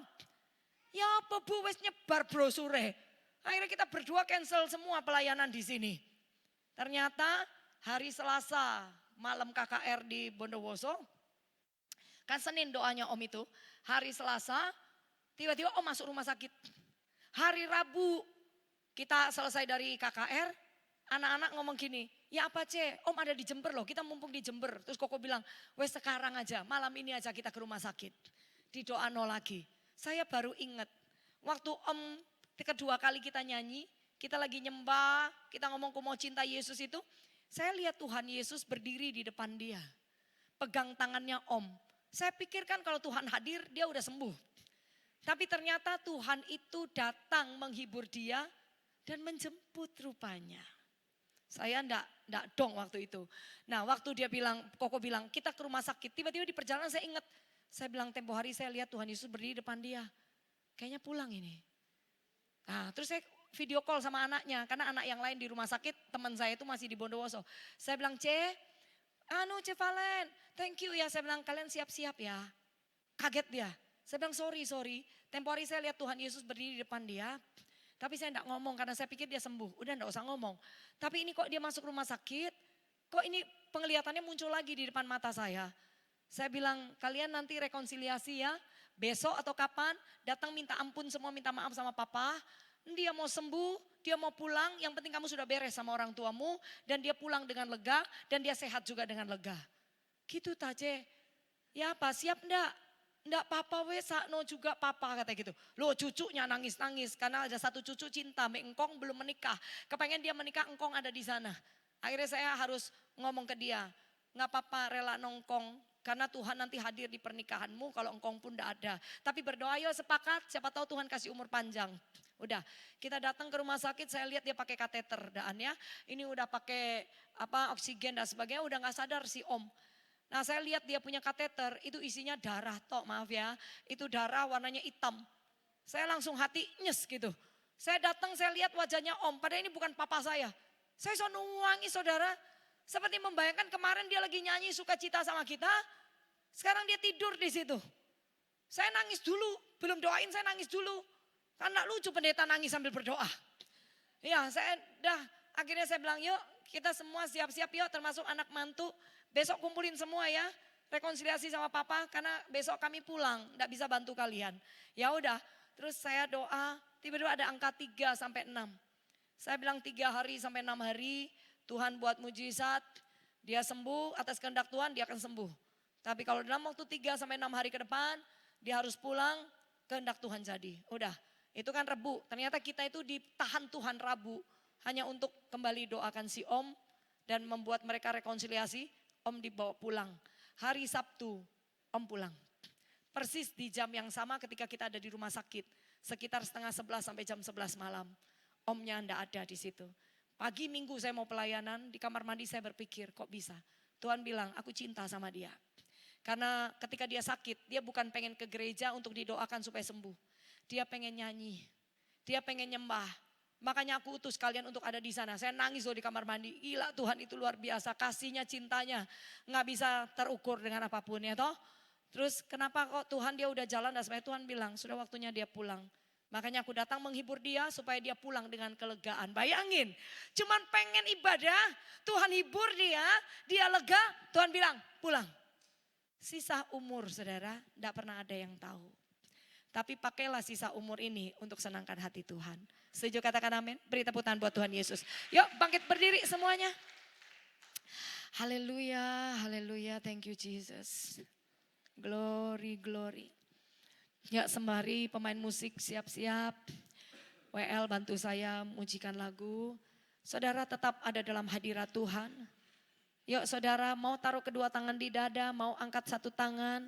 Ya apa Bu wes nyebar brosure. Akhirnya kita berdua cancel semua pelayanan di sini. Ternyata hari Selasa malam KKR di Bondowoso. Kan Senin doanya om itu. Hari Selasa tiba-tiba om masuk rumah sakit. Hari Rabu kita selesai dari KKR. Anak-anak ngomong gini, ya apa Om ada di Jember loh, kita mumpung di Jember. Terus Koko bilang, wes sekarang aja, malam ini aja kita ke rumah sakit. Didoa no lagi. Saya baru ingat, waktu om kedua kali kita nyanyi, kita lagi nyembah, kita ngomong ku mau cinta Yesus itu. Saya lihat Tuhan Yesus berdiri di depan dia. Pegang tangannya om. Saya pikirkan kalau Tuhan hadir, dia udah sembuh. Tapi ternyata Tuhan itu datang menghibur dia dan menjemput rupanya. Saya enggak dong waktu itu. Nah waktu dia bilang, Koko bilang kita ke rumah sakit. Tiba-tiba di perjalanan saya ingat. Saya bilang tempo hari saya lihat Tuhan Yesus berdiri depan dia. Kayaknya pulang ini. Nah terus saya video call sama anaknya. Karena anak yang lain di rumah sakit, teman saya itu masih di Bondowoso. Saya bilang, Ce Valen, thank you ya. Saya bilang kalian siap-siap ya. Kaget dia. Saya bilang sorry. Tempo hari saya lihat Tuhan Yesus berdiri di depan dia. Tapi saya enggak ngomong karena saya pikir dia sembuh. Udah enggak usah ngomong. Tapi ini kok dia masuk rumah sakit. Kok ini penglihatannya muncul lagi di depan mata saya. Saya bilang kalian nanti rekonsiliasi ya. Besok atau kapan datang minta ampun semua, minta maaf sama papa. Dia mau sembuh, dia mau pulang. Yang penting kamu sudah beres sama orang tuamu. Dan dia pulang dengan lega dan dia sehat juga dengan lega. Gitu Tace. Ya apa siap enggak? Enggak papa wes sakno juga papa kata gitu. Loh cucunya nangis-nangis karena ada satu cucu cinta, engkong belum menikah. Kepengen dia menikah, engkong ada di sana. Akhirnya saya harus ngomong ke dia, enggak apa-apa rela nongkong. Karena Tuhan nanti hadir di pernikahanmu kalau engkong pun enggak ada. Tapi berdoa yuk sepakat, siapa tahu Tuhan kasih umur panjang. Udah, kita datang ke rumah sakit, saya lihat dia pakai kateter daan ya. Ini udah pakai oksigen dan sebagainya, udah enggak sadar si om. Nah saya lihat dia punya kateter, itu isinya darah tok, maaf ya. Itu darah warnanya hitam. Saya langsung hati nyes gitu. Saya datang, saya lihat wajahnya om, padahal ini bukan papa saya. Saya so nuangi saudara, seperti membayangkan kemarin dia lagi nyanyi sukacita sama kita. Sekarang dia tidur di situ. Saya nangis dulu, belum doain saya nangis dulu. Karena lucu pendeta nangis sambil berdoa. Ya saya dah Akhirnya saya bilang yuk kita semua siap-siap yuk termasuk anak mantu. Besok kumpulin semua ya. Rekonsiliasi sama papa karena besok kami pulang. Gak bisa bantu kalian. Ya udah terus saya doa tiba-tiba ada angka 3 sampai 6. Saya bilang 3 hari sampai 6 hari Tuhan buat mujizat. Dia sembuh atas kehendak Tuhan dia akan sembuh. Tapi kalau dalam waktu 3 sampai 6 hari ke depan dia harus pulang kehendak Tuhan jadi. Udah itu kan Rebu. Ternyata kita itu ditahan Tuhan Rabu. Hanya untuk kembali doakan si Om dan membuat mereka rekonsiliasi. Om dibawa pulang. Hari Sabtu Om pulang. Persis di jam yang sama ketika kita ada di rumah sakit. Sekitar setengah 11 sampai jam 11 malam. Omnya enggak ada di situ. Pagi Minggu saya mau pelayanan di kamar mandi saya berpikir kok bisa. Tuhan bilang aku cinta sama dia. Karena ketika dia sakit dia bukan pengen ke gereja untuk didoakan supaya sembuh. Dia pengen nyanyi. Dia pengen nyembah. Makanya aku utus kalian untuk ada di sana. Saya nangis loh di kamar mandi. Gila Tuhan itu luar biasa. Kasihnya, cintanya. Nggak bisa terukur dengan apapun ya toh. Terus kenapa kok Tuhan dia udah jalan dan sebenarnya Tuhan bilang sudah waktunya dia pulang. Makanya aku datang menghibur dia supaya dia pulang dengan kelegaan. Bayangin. Cuman pengen ibadah. Tuhan hibur dia lega. Tuhan bilang pulang. Sisa umur saudara, tidak pernah ada yang tahu. Tapi pakailah sisa umur ini untuk senangkan hati Tuhan. Setuju katakan amin? Beri tepuk tangan buat Tuhan Yesus. Yuk bangkit berdiri semuanya. Haleluya, haleluya, thank you Jesus. Glory, glory. Ya sembari pemain musik siap-siap. WL bantu saya mujikan lagu. Saudara tetap ada dalam hadirat Tuhan. Yuk saudara mau taruh kedua tangan di dada, mau angkat satu tangan.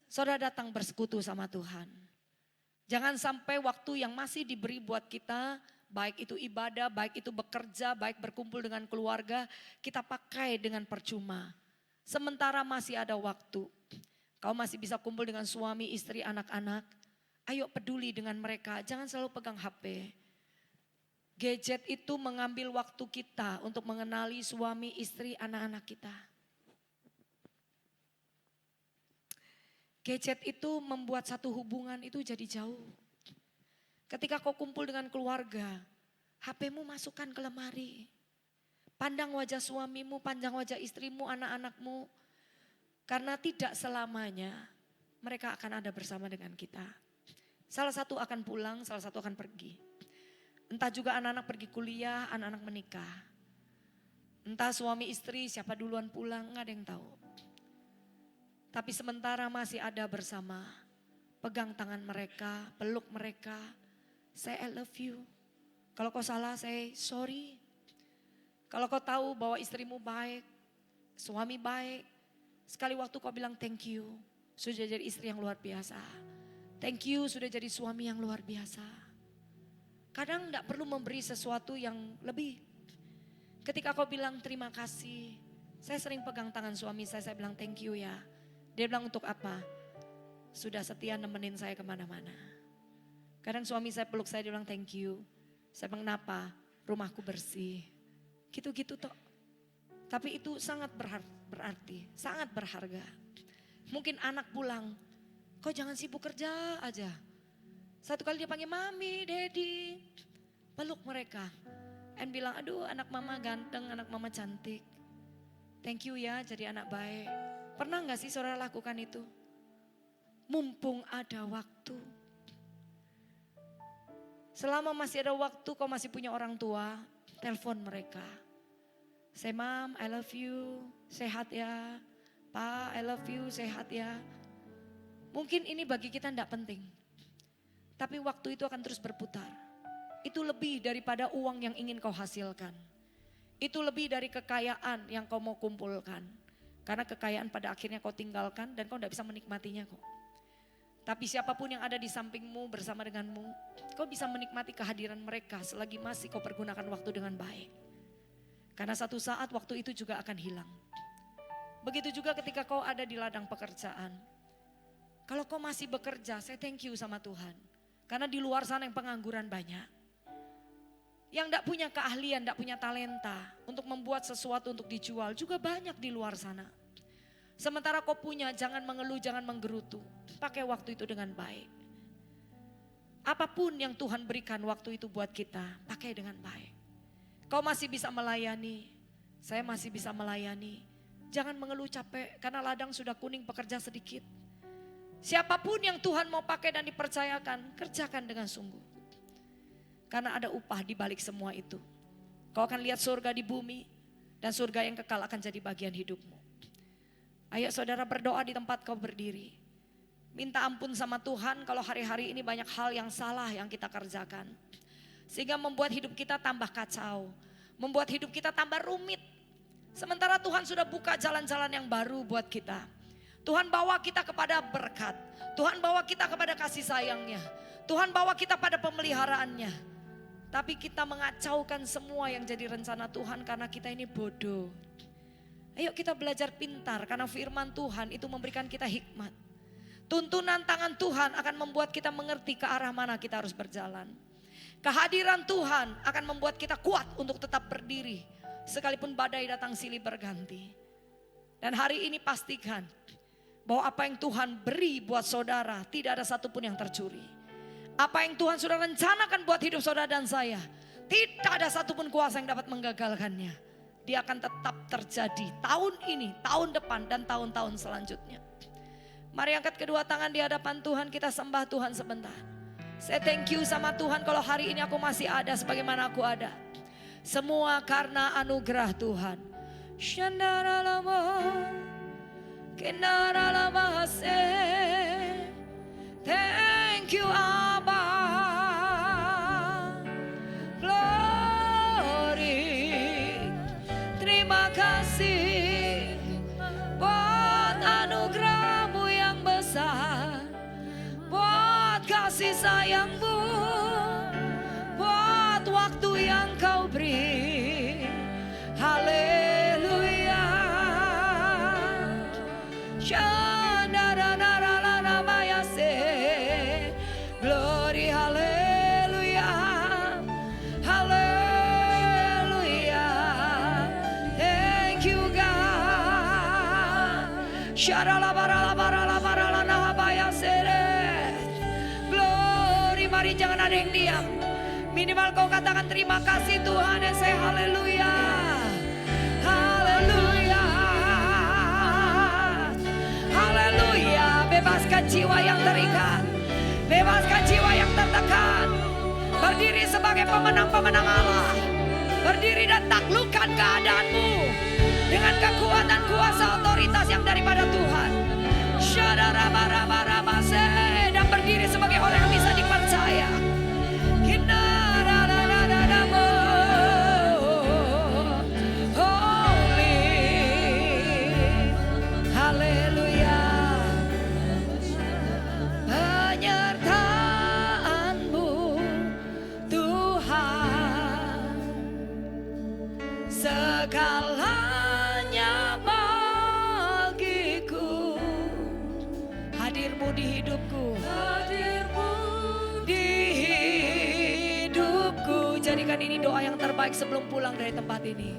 Saudara datang bersekutu sama Tuhan. Jangan sampai waktu yang masih diberi buat kita, baik itu ibadah, baik itu bekerja, baik berkumpul dengan keluarga, kita pakai dengan percuma. Sementara masih ada waktu, kau masih bisa kumpul dengan suami, istri, anak-anak. Ayo peduli dengan mereka, jangan selalu pegang HP. Gadget itu mengambil waktu kita untuk mengenali suami, istri, anak-anak kita. Gadget itu membuat satu hubungan itu jadi jauh. Ketika kau kumpul dengan keluarga, HP-mu masukkan ke lemari. Pandang wajah suamimu, pandang wajah istrimu, anak-anakmu. Karena tidak selamanya mereka akan ada bersama dengan kita. Salah satu akan pulang, salah satu akan pergi. Entah juga anak-anak pergi kuliah, anak-anak menikah. Entah suami istri siapa duluan pulang, nggak ada yang tahu. Tapi sementara masih ada bersama, pegang tangan mereka, peluk mereka, say I love you. Kalau kau salah, say sorry. Kalau kau tahu bahwa istrimu baik, suami baik, sekali waktu kau bilang thank you, sudah jadi istri yang luar biasa. Thank you sudah jadi suami yang luar biasa. Kadang tidak perlu memberi sesuatu yang lebih. Ketika kau bilang terima kasih, saya sering pegang tangan suami saya bilang thank you ya. Dia bilang untuk apa? Sudah setia nemenin saya kemana-mana. Kadang suami saya peluk saya dia bilang thank you. Saya bilang kenapa? Rumahku bersih. Gitu-gitu toh. Tapi itu sangat berarti, sangat berharga. Mungkin anak pulang, kau jangan sibuk kerja aja. Satu kali dia panggil mami, daddy. Peluk mereka. Dan bilang aduh anak mama ganteng, anak mama cantik. Thank you ya jadi anak baik. Pernah gak sih saudara lakukan itu? Mumpung ada waktu. Selama masih ada waktu kau masih punya orang tua, telepon mereka. Say mom I love you, sehat ya. Pa I love you, sehat ya. Mungkin ini bagi kita tidak penting. Tapi waktu itu akan terus berputar. Itu lebih daripada uang yang ingin kau hasilkan. Itu lebih dari kekayaan yang kau mau kumpulkan. Karena kekayaan pada akhirnya kau tinggalkan dan kau tidak bisa menikmatinya kok. Tapi siapapun yang ada di sampingmu bersama denganmu, kau bisa menikmati kehadiran mereka selagi masih kau pergunakan waktu dengan baik. Karena satu saat waktu itu juga akan hilang. Begitu juga ketika kau ada di ladang pekerjaan. Kalau kau masih bekerja, saya thank you sama Tuhan. Karena di luar sana yang pengangguran banyak. Yang tidak punya keahlian, tidak punya talenta untuk membuat sesuatu untuk dijual juga banyak di luar sana. Sementara kau punya, jangan mengeluh, jangan menggerutu. Pakai waktu itu dengan baik. Apapun yang Tuhan berikan waktu itu buat kita, pakai dengan baik. Kau masih bisa melayani, saya masih bisa melayani. Jangan mengeluh capek karena ladang sudah kuning, pekerja sedikit. Siapapun yang Tuhan mau pakai dan dipercayakan, kerjakan dengan sungguh. Karena ada upah di balik semua itu. Kau akan lihat surga di bumi dan surga yang kekal akan jadi bagian hidupmu. Ayo saudara berdoa di tempat kau berdiri. Minta ampun sama Tuhan kalau hari-hari ini banyak hal yang salah yang kita kerjakan. Sehingga membuat hidup kita tambah kacau. Membuat hidup kita tambah rumit. Sementara Tuhan sudah buka jalan-jalan yang baru buat kita. Tuhan bawa kita kepada berkat. Tuhan bawa kita kepada kasih sayangnya. Tuhan bawa kita pada pemeliharaannya. Tapi kita mengacaukan semua yang jadi rencana Tuhan karena kita ini bodoh. Ayo kita belajar pintar karena firman Tuhan itu memberikan kita hikmat. Tuntunan tangan Tuhan akan membuat kita mengerti ke arah mana kita harus berjalan. Kehadiran Tuhan akan membuat kita kuat untuk tetap berdiri. Sekalipun badai datang silih berganti. Dan hari ini pastikan bahwa apa yang Tuhan beri buat saudara tidak ada satupun yang tercuri. Apa yang Tuhan sudah rencanakan buat hidup saudara dan saya, tidak ada satupun kuasa yang dapat menggagalkannya. Dia akan tetap terjadi tahun ini, tahun depan dan tahun-tahun selanjutnya. Mari angkat kedua tangan di hadapan Tuhan, kita sembah Tuhan sebentar. Saya thank you sama Tuhan kalau hari ini aku masih ada sebagaimana aku ada. Semua karena anugerah Tuhan. Thank you Abba. Glory. Terima kasih buat anugerah-Mu yang besar. Buat kasih sayang-Mu. Buat waktu yang Kau beri. Haleluya. Glory, haleluya. Haleluya. Thank you God. Glory, mari jangan ada yang diam. Minimal kau katakan terima kasih Tuhan dan say haleluya. Haleluya. Haleluya. Bebaskan jiwa yang terikat. Bebaskan jiwa yang tertekan. Berdiri sebagai pemenang-pemenang Allah. Berdiri dan taklukkan keadaanmu. Dengan kekuatan kuasa otoritas yang daripada Tuhan. Dan berdiri sebagai orang yang bisa dipercaya. Segalanya bagiku. Hadirmu di hidupku. Hadirmu di hidupku. Jadikan ini doa yang terbaik sebelum pulang dari tempat ini.